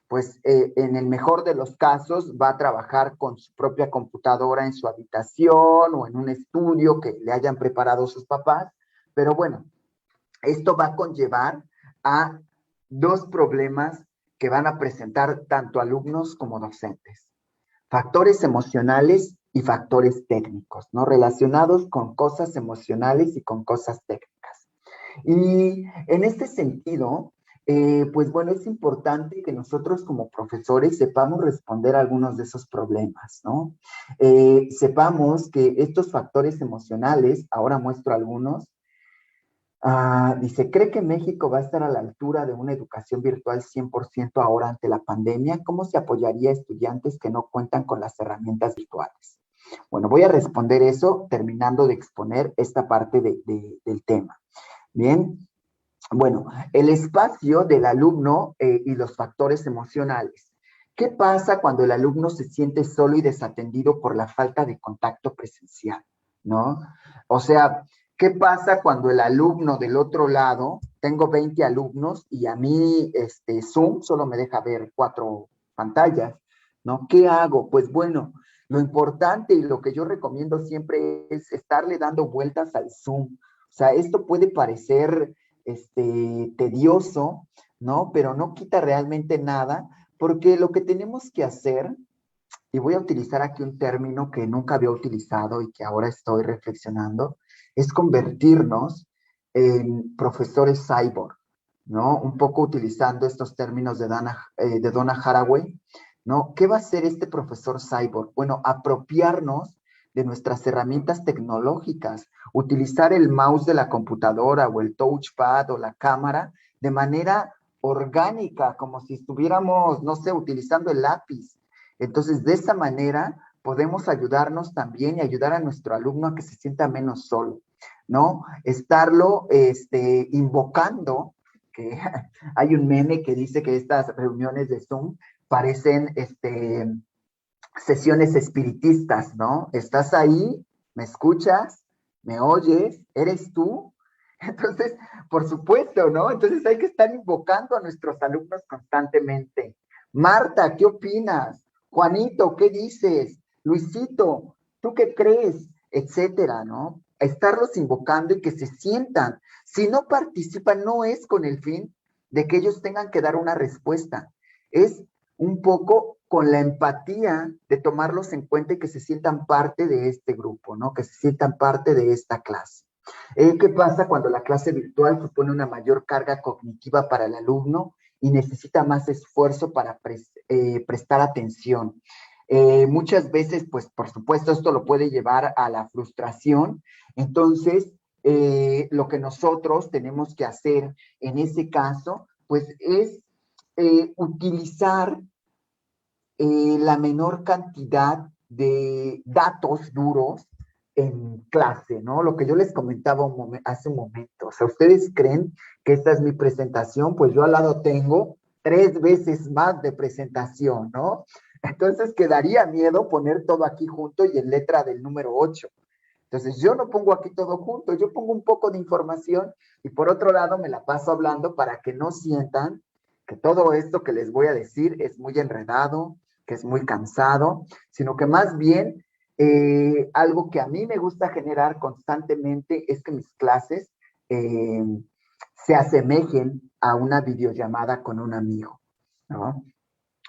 pues en el mejor de los casos va a trabajar con su propia computadora en su habitación o en un estudio que le hayan preparado sus papás. Pero bueno, esto va a conllevar a dos problemas que van a presentar tanto alumnos como docentes: factores emocionales y factores técnicos, ¿no?, relacionados con cosas emocionales y con cosas técnicas. Y en este sentido, pues bueno, es importante que nosotros como profesores sepamos responder a algunos de esos problemas, ¿no? Sepamos que estos factores emocionales, ahora muestro algunos. Dice, ¿cree que México va a estar a la altura de una educación virtual 100% ahora ante la pandemia? ¿Cómo se apoyaría a estudiantes que no cuentan con las herramientas virtuales? Bueno, voy a responder eso terminando de exponer esta parte del tema. Bien, bueno, el espacio del alumno y los factores emocionales. ¿Qué pasa cuando el alumno se siente solo y desatendido por la falta de contacto presencial? ¿No? O sea, ¿qué pasa cuando el alumno del otro lado, tengo 20 alumnos y a mí Zoom solo me deja ver 4 pantallas, ¿no? ¿Qué hago? Pues bueno, lo importante y lo que yo recomiendo siempre es estarle dando vueltas al Zoom. O sea, esto puede parecer tedioso, ¿no? Pero no quita realmente nada, porque lo que tenemos que hacer, y voy a utilizar aquí un término que nunca había utilizado y que ahora estoy reflexionando, es convertirnos en profesores cyborg, ¿no? Un poco utilizando estos términos de Donna Haraway, ¿no? ¿Qué va a hacer este profesor cyborg? Bueno, apropiarnos de nuestras herramientas tecnológicas, utilizar el mouse de la computadora o el touchpad o la cámara de manera orgánica, como si estuviéramos, no sé, utilizando el lápiz. Entonces, de esa manera podemos ayudarnos también y ayudar a nuestro alumno a que se sienta menos solo, ¿no? Estarlo invocando, que hay un meme que dice que estas reuniones de Zoom parecen sesiones espiritistas, ¿no? Estás ahí, me escuchas, me oyes, eres tú. Entonces, por supuesto, ¿no? Entonces hay que estar invocando a nuestros alumnos constantemente. Marta, ¿qué opinas? Juanito, ¿qué dices? Luisito, ¿tú qué crees? Etcétera, ¿no? Estarlos invocando y que se sientan. Si no participan, no es con el fin de que ellos tengan que dar una respuesta. Es un poco con la empatía de tomarlos en cuenta y que se sientan parte de este grupo, ¿no? Que se sientan parte de esta clase. ¿Qué pasa cuando la clase virtual supone una mayor carga cognitiva para el alumno y necesita más esfuerzo para prestar atención? Muchas veces, pues, por supuesto, esto lo puede llevar a la frustración. Entonces, lo que nosotros tenemos que hacer en ese caso, pues, es utilizar la menor cantidad de datos duros, en clase, ¿no? Lo que yo les comentaba hace un momento. O sea, ¿ustedes creen que esta es mi presentación? Pues yo al lado tengo 3 veces más de presentación, ¿no? Entonces quedaría miedo poner todo aquí junto y en letra del número 8. Entonces yo no pongo aquí todo junto, yo pongo un poco de información y por otro lado me la paso hablando para que no sientan que todo esto que les voy a decir es muy enredado, que es muy cansado, sino que más bien algo que a mí me gusta generar constantemente es que mis clases eh, se asemejen a una videollamada con un amigo, ¿no?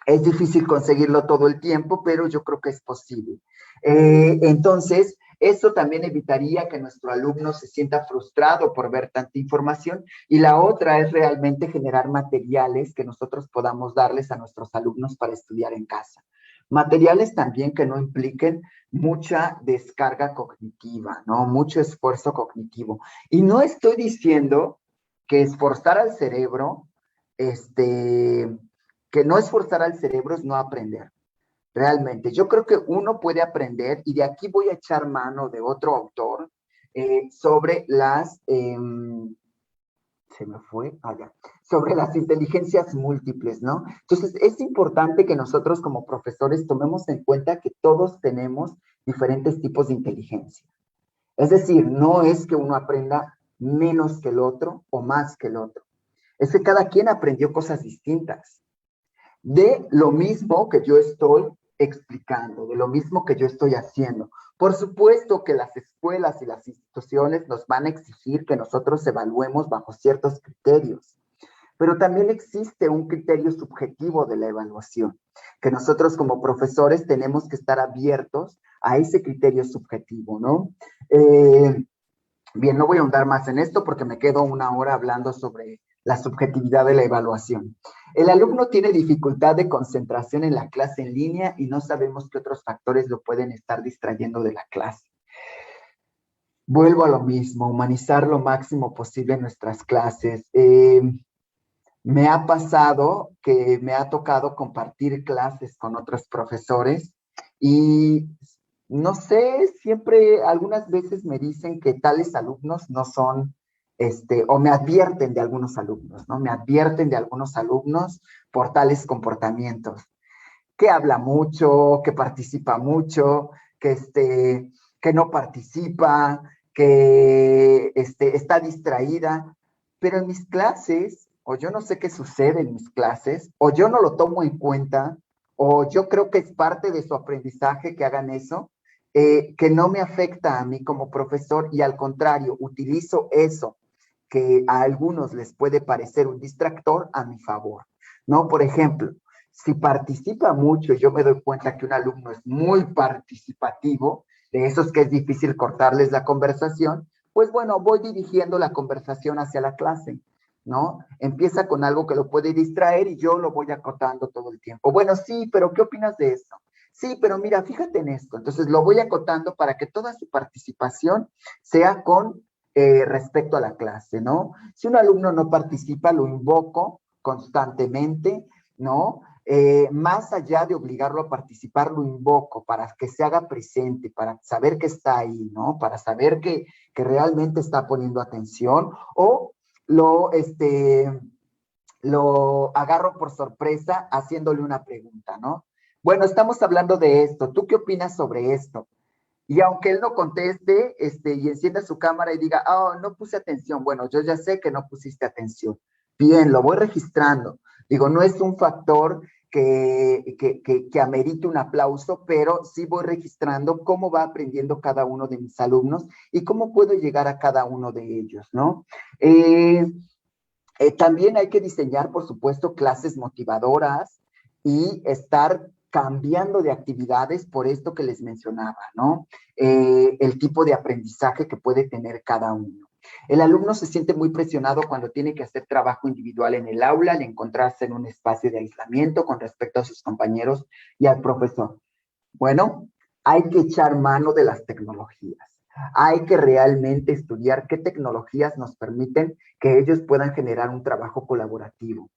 Es difícil conseguirlo todo el tiempo, pero yo creo que es posible. Entonces, eso también evitaría que nuestro alumno se sienta frustrado por ver tanta información. Y la otra es realmente generar materiales que nosotros podamos darles a nuestros alumnos para estudiar en casa. Materiales también que no impliquen mucha descarga cognitiva, ¿no? Mucho esfuerzo cognitivo. Y no estoy diciendo que esforzar al cerebro, que no esforzar al cerebro es no aprender. Realmente, yo creo que uno puede aprender, y de aquí voy a echar mano de otro autor sobre se me fue allá, sobre las inteligencias múltiples, ¿no? Entonces, es importante que nosotros como profesores tomemos en cuenta que todos tenemos diferentes tipos de inteligencia. Es decir, no es que uno aprenda menos que el otro o más que el otro. Es que cada quien aprendió cosas distintas de lo mismo que yo estoy explicando, de lo mismo que yo estoy haciendo. Por supuesto que las escuelas y las instituciones nos van a exigir que nosotros evaluemos bajo ciertos criterios, pero también existe un criterio subjetivo de la evaluación, que nosotros como profesores tenemos que estar abiertos a ese criterio subjetivo, ¿no? Bien, no voy a ahondar más en esto porque me quedo una hora hablando sobre la subjetividad de la evaluación. El alumno tiene dificultad de concentración en la clase en línea y no sabemos qué otros factores lo pueden estar distrayendo de la clase. Vuelvo a lo mismo, humanizar lo máximo posible en nuestras clases. Me ha pasado que me ha tocado compartir clases con otros profesores y no sé, siempre, algunas veces me dicen que tales alumnos no son, o me advierten de algunos alumnos, ¿no? Me advierten de algunos alumnos por tales comportamientos, que habla mucho, que participa mucho, que no participa, que está distraída, pero en mis clases, o yo no sé qué sucede en mis clases, o yo no lo tomo en cuenta, o yo creo que es parte de su aprendizaje que hagan eso, que no me afecta a mí como profesor y al contrario, utilizo eso que a algunos les puede parecer un distractor a mi favor, ¿no? Por ejemplo, si participa mucho, yo me doy cuenta que un alumno es muy participativo, de esos que es difícil cortarles la conversación, pues bueno, voy dirigiendo la conversación hacia la clase, ¿no? Empieza con algo que lo puede distraer y yo lo voy acotando todo el tiempo. Bueno, sí, pero ¿qué opinas de esto? Sí, pero mira, fíjate en esto. Entonces lo voy acotando para que toda su participación sea con respecto a la clase, ¿no? Si un alumno no participa, lo invoco constantemente, ¿no? Más allá de obligarlo a participar, lo invoco para que se haga presente, para saber que está ahí, ¿no? Para saber que realmente está poniendo atención o lo agarro por sorpresa haciéndole una pregunta, ¿no? Bueno, estamos hablando de esto, ¿tú qué opinas sobre esto? Y aunque él no conteste, y encienda su cámara y diga, oh, no puse atención. Bueno, yo ya sé que no pusiste atención. Bien, lo voy registrando. Digo, no es un factor que amerite un aplauso, pero sí voy registrando cómo va aprendiendo cada uno de mis alumnos y cómo puedo llegar a cada uno de ellos, ¿no? También hay que diseñar, por supuesto, clases motivadoras y estar cambiando de actividades por esto que les mencionaba, ¿no? El tipo de aprendizaje que puede tener cada uno. El alumno se siente muy presionado cuando tiene que hacer trabajo individual en el aula, al encontrarse en un espacio de aislamiento con respecto a sus compañeros y al profesor. Bueno, hay que echar mano de las tecnologías. Hay que realmente estudiar qué tecnologías nos permiten que ellos puedan generar un trabajo colaborativo.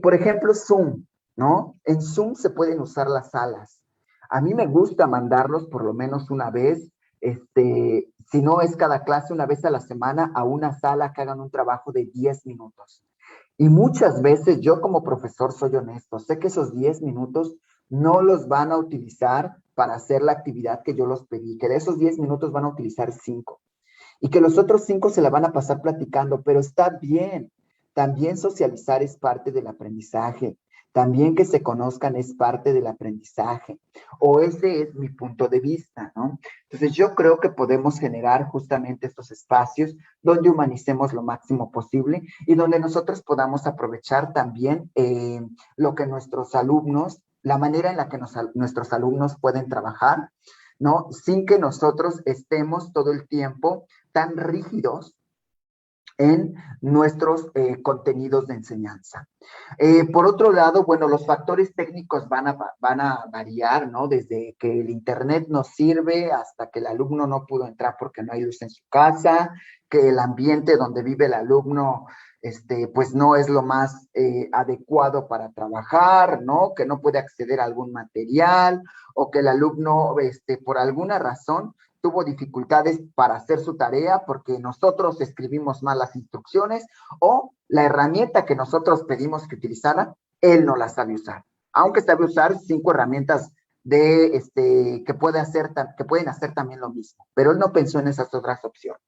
Por ejemplo, Zoom, ¿no? En Zoom se pueden usar las salas. A mí me gusta mandarlos por lo menos una vez si no es cada clase, una vez a la semana, a una sala que hagan un trabajo de 10 minutos. Y muchas veces yo como profesor soy honesto, sé que esos 10 minutos no los van a utilizar para hacer la actividad que yo los pedí, que de esos 10 minutos van a utilizar 5 y que los otros 5 se la van a pasar platicando, pero está bien. También socializar es parte del aprendizaje. También que se conozcan es parte del aprendizaje. O ese es mi punto de vista, ¿no? Entonces yo creo que podemos generar justamente estos espacios donde humanicemos lo máximo posible y donde nosotros podamos aprovechar también lo que nuestros alumnos, la manera en la que nuestros alumnos pueden trabajar, ¿no? Sin que nosotros estemos todo el tiempo tan rígidos en nuestros contenidos de enseñanza. Por otro lado, bueno, los factores técnicos van a variar, ¿no? Desde que el internet no sirve hasta que el alumno no pudo entrar porque no hay luz en su casa, que el ambiente donde vive el alumno, pues no es lo más adecuado para trabajar, ¿no? Que no puede acceder a algún material o que el alumno, por alguna razón, tuvo dificultades para hacer su tarea porque nosotros escribimos mal las instrucciones o la herramienta que nosotros pedimos que utilizara, él no la sabe usar. Aunque sabe usar 5 herramientas que pueden hacer también lo mismo, pero él no pensó en esas otras opciones.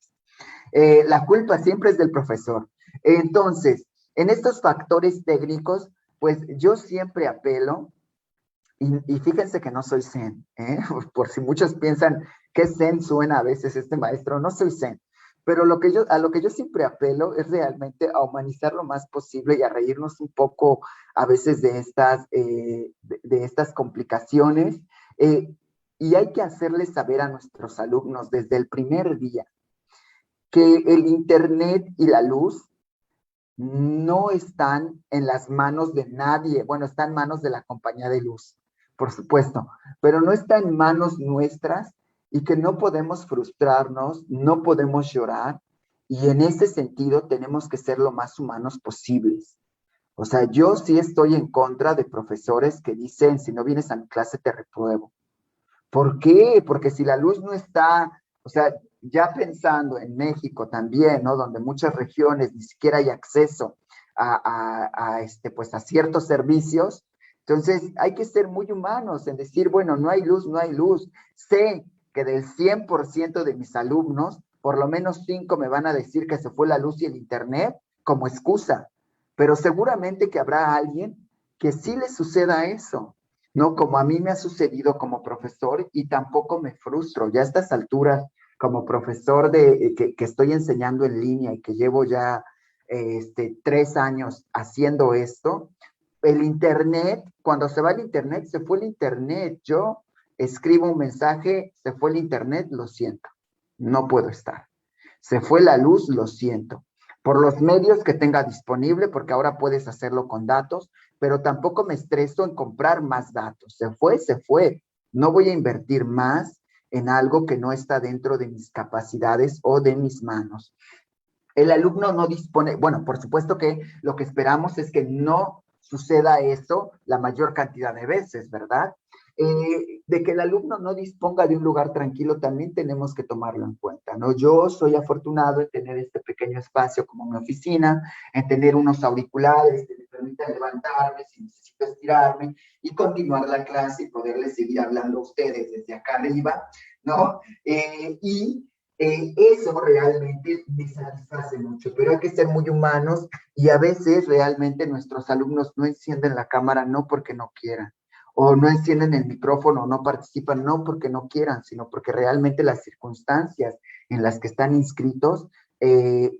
La culpa siempre es del profesor. Entonces, en estos factores técnicos, pues yo siempre apelo. Y fíjense que no soy zen, ¿eh? Por si muchos piensan que zen suena a veces este maestro, no soy zen. Pero a lo que yo siempre apelo es realmente a humanizar lo más posible y a reírnos un poco a veces de estas complicaciones. Y hay que hacerles saber a nuestros alumnos desde el primer día que el internet y la luz no están en las manos de nadie. Bueno, está en manos de la compañía de luz, por supuesto, pero no está en manos nuestras y que no podemos frustrarnos, no podemos llorar y en ese sentido tenemos que ser lo más humanos posibles. O sea, yo sí estoy en contra de profesores que dicen, si no vienes a mi clase te repruebo. ¿Por qué? Porque si la luz no está, o sea, ya pensando en México también, ¿no? Donde muchas regiones ni siquiera hay acceso pues a ciertos servicios, entonces hay que ser muy humanos en decir, bueno, no hay luz, no hay luz. Sé que del 100% de mis alumnos, por lo menos 5 me van a decir que se fue la luz y el internet como excusa, pero seguramente que habrá alguien que sí le suceda eso. No, como a mí me ha sucedido como profesor y tampoco me frustro. Ya a estas alturas, como profesor que estoy enseñando en línea y que llevo ya 3 años haciendo esto, el internet, cuando se va el internet, se fue el internet. Yo escribo un mensaje, se fue el internet, lo siento, no puedo estar. Se fue la luz, lo siento. Por los medios que tenga disponible, porque ahora puedes hacerlo con datos, pero tampoco me estreso en comprar más datos. Se fue, se fue. No voy a invertir más en algo que no está dentro de mis capacidades o de mis manos. El alumno no dispone, bueno, por supuesto que lo que esperamos es que no suceda eso la mayor cantidad de veces, ¿verdad? De que el alumno no disponga de un lugar tranquilo también tenemos que tomarlo en cuenta, ¿no? Yo soy afortunado en tener este pequeño espacio como mi oficina, en tener unos auriculares que me permitan levantarme si necesito estirarme y continuar la clase y poderles seguir hablando a ustedes desde acá arriba, ¿no? Eso realmente me satisface mucho, pero hay que ser muy humanos y a veces realmente nuestros alumnos no encienden la cámara no porque no quieran, o no encienden el micrófono, o no participan no porque no quieran, sino porque realmente las circunstancias en las que están inscritos,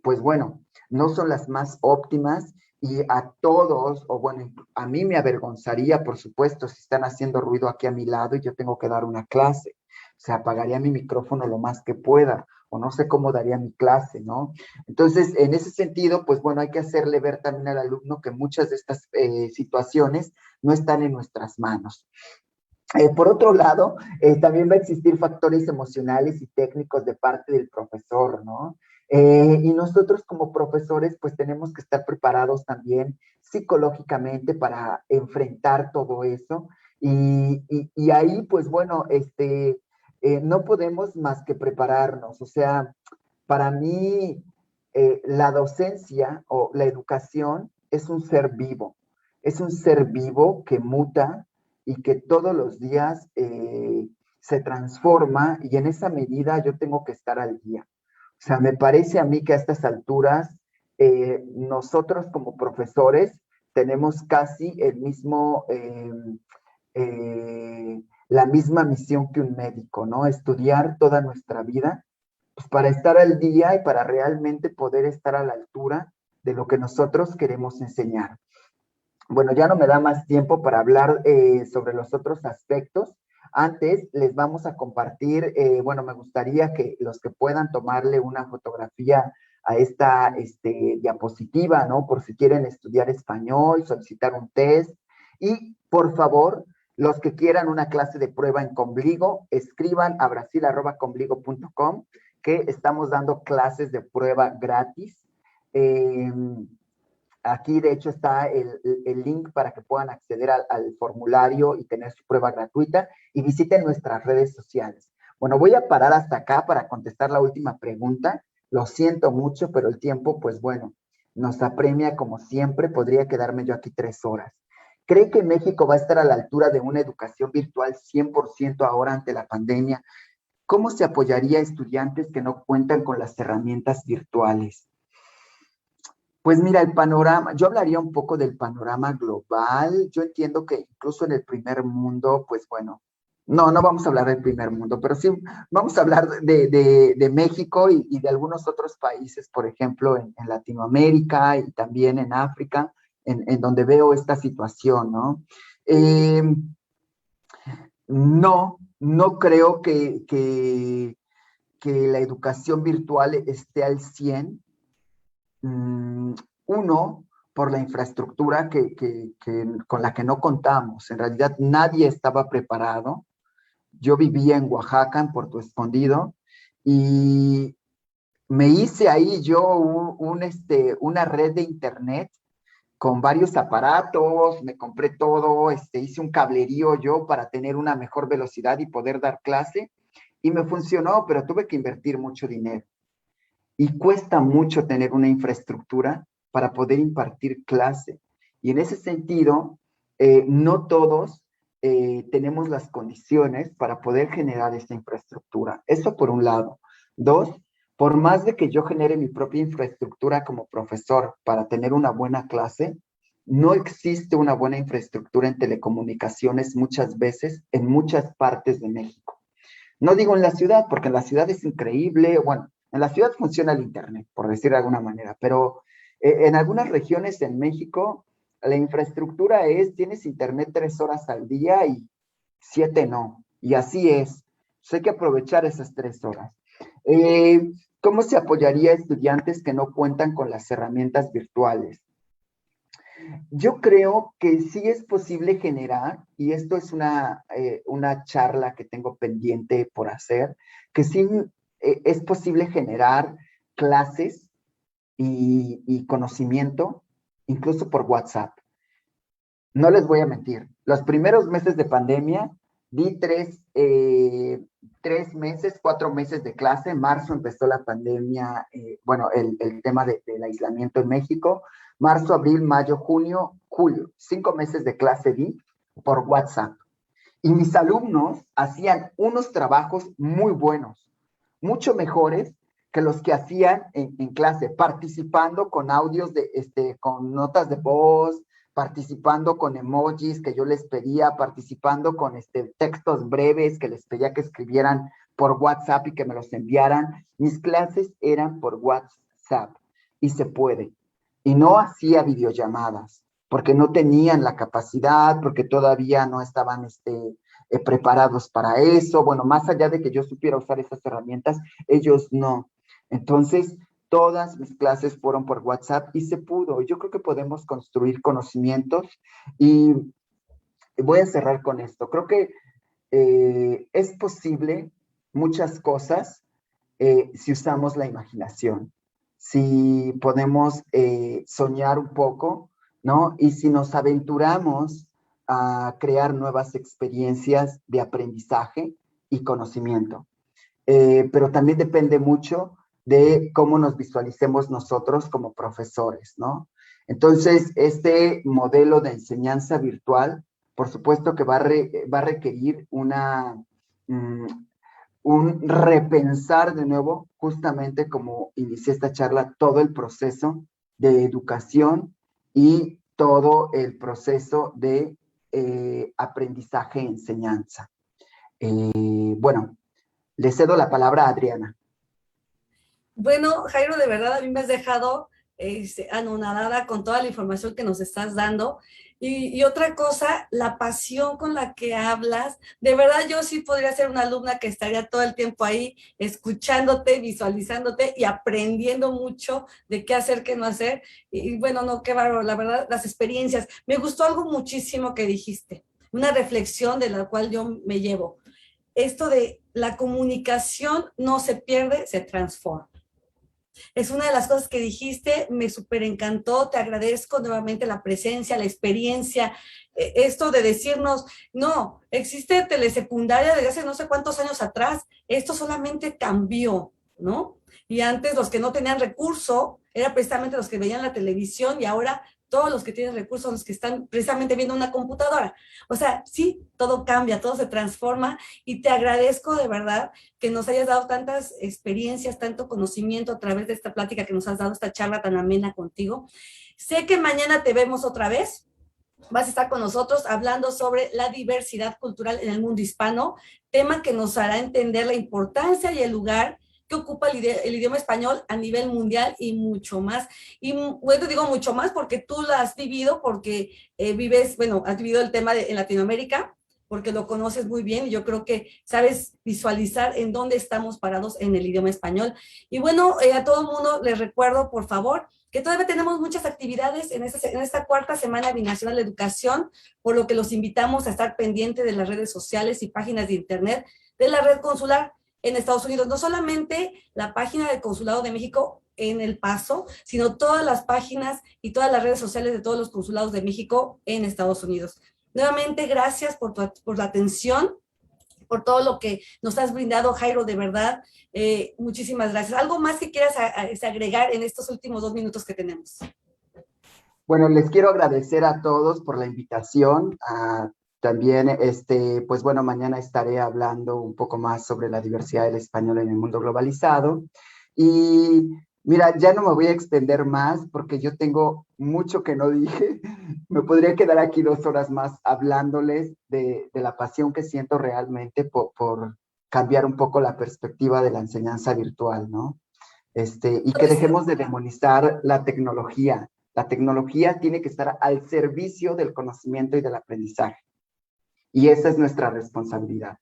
pues bueno, no son las más óptimas y a todos, o bueno, a mí me avergonzaría, por supuesto, si están haciendo ruido aquí a mi lado y yo tengo que dar una clase. O sea, apagaría mi micrófono lo más que pueda, o no sé cómo daría mi clase, ¿no? Entonces, en ese sentido, pues bueno, hay que hacerle ver también al alumno que muchas de estas situaciones no están en nuestras manos. Por otro lado, también va a existir factores emocionales y técnicos de parte del profesor, ¿no? Y nosotros como profesores, pues tenemos que estar preparados también psicológicamente para enfrentar todo eso. Y ahí, pues bueno, no podemos más que prepararnos. O sea, para mí, la docencia o la educación es un ser vivo que muta y que todos los días se transforma, y en esa medida yo tengo que estar al día. O sea, me parece a mí que a estas alturas nosotros como profesores tenemos casi el mismo, la misma misión que un médico, ¿no? Estudiar toda nuestra vida, pues, para estar al día y para realmente poder estar a la altura de lo que nosotros queremos enseñar. Bueno, ya no me da más tiempo para hablar sobre los otros aspectos. Antes les vamos a compartir, bueno, me gustaría que los que puedan tomarle una fotografía a esta diapositiva, ¿no? Por si quieren estudiar español, solicitar un test. Y, por favor, los que quieran una clase de prueba en Combligo, escriban a brasil@combligo.com, que estamos dando clases de prueba gratis. Aquí, de hecho, está el link para que puedan acceder al formulario y tener su prueba gratuita, y visiten nuestras redes sociales. Bueno, voy a parar hasta acá para contestar la última pregunta. Lo siento mucho, pero el tiempo, pues bueno, nos apremia como siempre. Podría quedarme yo aquí 3 horas. ¿Cree que México va a estar a la altura de una educación virtual 100% ahora ante la pandemia? ¿Cómo se apoyaría a estudiantes que no cuentan con las herramientas virtuales? Pues mira, el panorama, yo hablaría un poco del panorama global. Yo entiendo que incluso en el primer mundo, pues bueno, no vamos a hablar del primer mundo, pero sí vamos a hablar de México y de algunos otros países, por ejemplo, en Latinoamérica y también en África, en donde veo esta situación, ¿no? No creo que la educación virtual esté al 100. Uno, por la infraestructura con la que no contamos. En realidad nadie estaba preparado. Yo vivía en Oaxaca, en Puerto Escondido, y me hice ahí yo una red de internet con varios aparatos, me compré todo, hice un cablerío yo para tener una mejor velocidad y poder dar clase, y me funcionó, pero tuve que invertir mucho dinero. Y cuesta mucho tener una infraestructura para poder impartir clase. Y en ese sentido, no todos tenemos las condiciones para poder generar esta infraestructura. Eso por un lado. Dos, por más de que yo genere mi propia infraestructura como profesor para tener una buena clase, no existe una buena infraestructura en telecomunicaciones muchas veces en muchas partes de México. No digo en la ciudad, porque en la ciudad es increíble. Bueno, en la ciudad funciona el internet, por decir de alguna manera, pero en algunas regiones en México la infraestructura tienes internet 3 horas al día y 7 no, y así es. Hay que aprovechar esas 3 horas. ¿Cómo se apoyaría a estudiantes que no cuentan con las herramientas virtuales? Yo creo que sí es posible generar, y esto es una charla que tengo pendiente por hacer, que sí es posible generar clases y conocimiento, incluso por WhatsApp. No les voy a mentir, los primeros meses de pandemia di 3 meses, 4 meses de clase. En marzo empezó la pandemia, bueno, el tema del aislamiento en México. Marzo, abril, mayo, junio, julio. 5 meses de clase di por WhatsApp. Y mis alumnos hacían unos trabajos muy buenos, mucho mejores que los que hacían en clase, participando con audios, con notas de voz, participando con emojis que yo les pedía, participando con textos breves que les pedía que escribieran por WhatsApp y que me los enviaran. Mis clases eran por WhatsApp, y se puede. Y no hacía videollamadas, porque no tenían la capacidad, porque todavía no estaban preparados para eso. Bueno, más allá de que yo supiera usar esas herramientas, ellos no. Entonces, todas mis clases fueron por WhatsApp y se pudo. Yo creo que podemos construir conocimientos, y voy a cerrar con esto. Creo que es posible muchas cosas si usamos la imaginación, si podemos soñar un poco, ¿no? Y si nos aventuramos a crear nuevas experiencias de aprendizaje y conocimiento. Pero también depende mucho de cómo nos visualicemos nosotros como profesores, ¿no? Entonces, este modelo de enseñanza virtual, por supuesto que va a requerir un repensar de nuevo, justamente como inicié esta charla, todo el proceso de educación y todo el proceso de aprendizaje-enseñanza. Bueno, le cedo la palabra a Adriana. Bueno, Jairo, de verdad a mí me has dejado anonadada con toda la información que nos estás dando. Y otra cosa, la pasión con la que hablas, de verdad yo sí podría ser una alumna que estaría todo el tiempo ahí escuchándote, visualizándote y aprendiendo mucho de qué hacer, qué no hacer. Y bueno, no, qué bárbaro, la verdad, las experiencias. Me gustó algo muchísimo que dijiste, una reflexión de la cual yo me llevo. Esto de la comunicación no se pierde, se transforma. Es una de las cosas que dijiste, me súper encantó, te agradezco nuevamente la presencia, la experiencia, esto de decirnos, no, existe telesecundaria desde hace no sé cuántos años atrás, esto solamente cambió, ¿no? Y antes los que no tenían recurso, eran precisamente los que veían la televisión y ahora todos los que tienen recursos son los que están precisamente viendo una computadora. O sea, sí, todo cambia, todo se transforma y te agradezco de verdad que nos hayas dado tantas experiencias, tanto conocimiento a través de esta plática que nos has dado, esta charla tan amena contigo. Sé que mañana te vemos otra vez. Vas a estar con nosotros hablando sobre la diversidad cultural en el mundo hispano, tema que nos hará entender la importancia y el lugar que ocupa el idioma español a nivel mundial y mucho más. Y bueno, digo mucho más porque tú lo has vivido, porque vives, bueno, has vivido el tema en Latinoamérica, porque lo conoces muy bien y yo creo que sabes visualizar en dónde estamos parados en el idioma español. Y bueno, a todo el mundo les recuerdo, por favor, que todavía tenemos muchas actividades en esta cuarta semana binacional de educación, por lo que los invitamos a estar pendientes de las redes sociales y páginas de internet de la red consular en Estados Unidos. No solamente la página del Consulado de México en El Paso, sino todas las páginas y todas las redes sociales de todos los consulados de México en Estados Unidos. Nuevamente, gracias por la atención, por todo lo que nos has brindado, Jairo, de verdad. Muchísimas gracias. ¿Algo más que quieras agregar en estos últimos 2 minutos que tenemos? Bueno, les quiero agradecer a todos por la invitación. También, pues bueno, mañana estaré hablando un poco más sobre la diversidad del español en el mundo globalizado. Y mira, ya no me voy a extender más porque yo tengo mucho que no dije. Me podría quedar aquí 2 horas más hablándoles de la pasión que siento realmente por cambiar un poco la perspectiva de la enseñanza virtual, ¿no? Y que dejemos de demonizar la tecnología. La tecnología tiene que estar al servicio del conocimiento y del aprendizaje. Y esa es nuestra responsabilidad.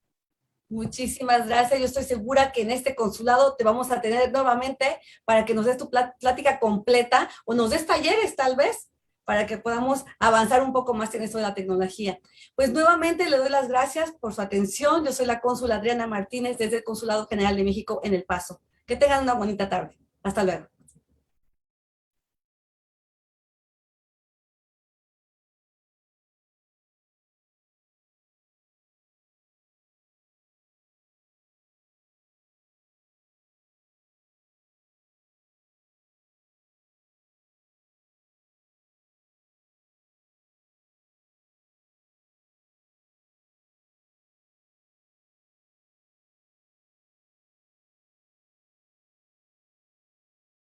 Muchísimas gracias. Yo estoy segura que en este consulado te vamos a tener nuevamente para que nos des tu plática completa o nos des talleres tal vez para que podamos avanzar un poco más en esto de la tecnología. Pues nuevamente le doy las gracias por su atención. Yo soy la cónsula Adriana Martínez desde el Consulado General de México en El Paso. Que tengan una bonita tarde. Hasta luego.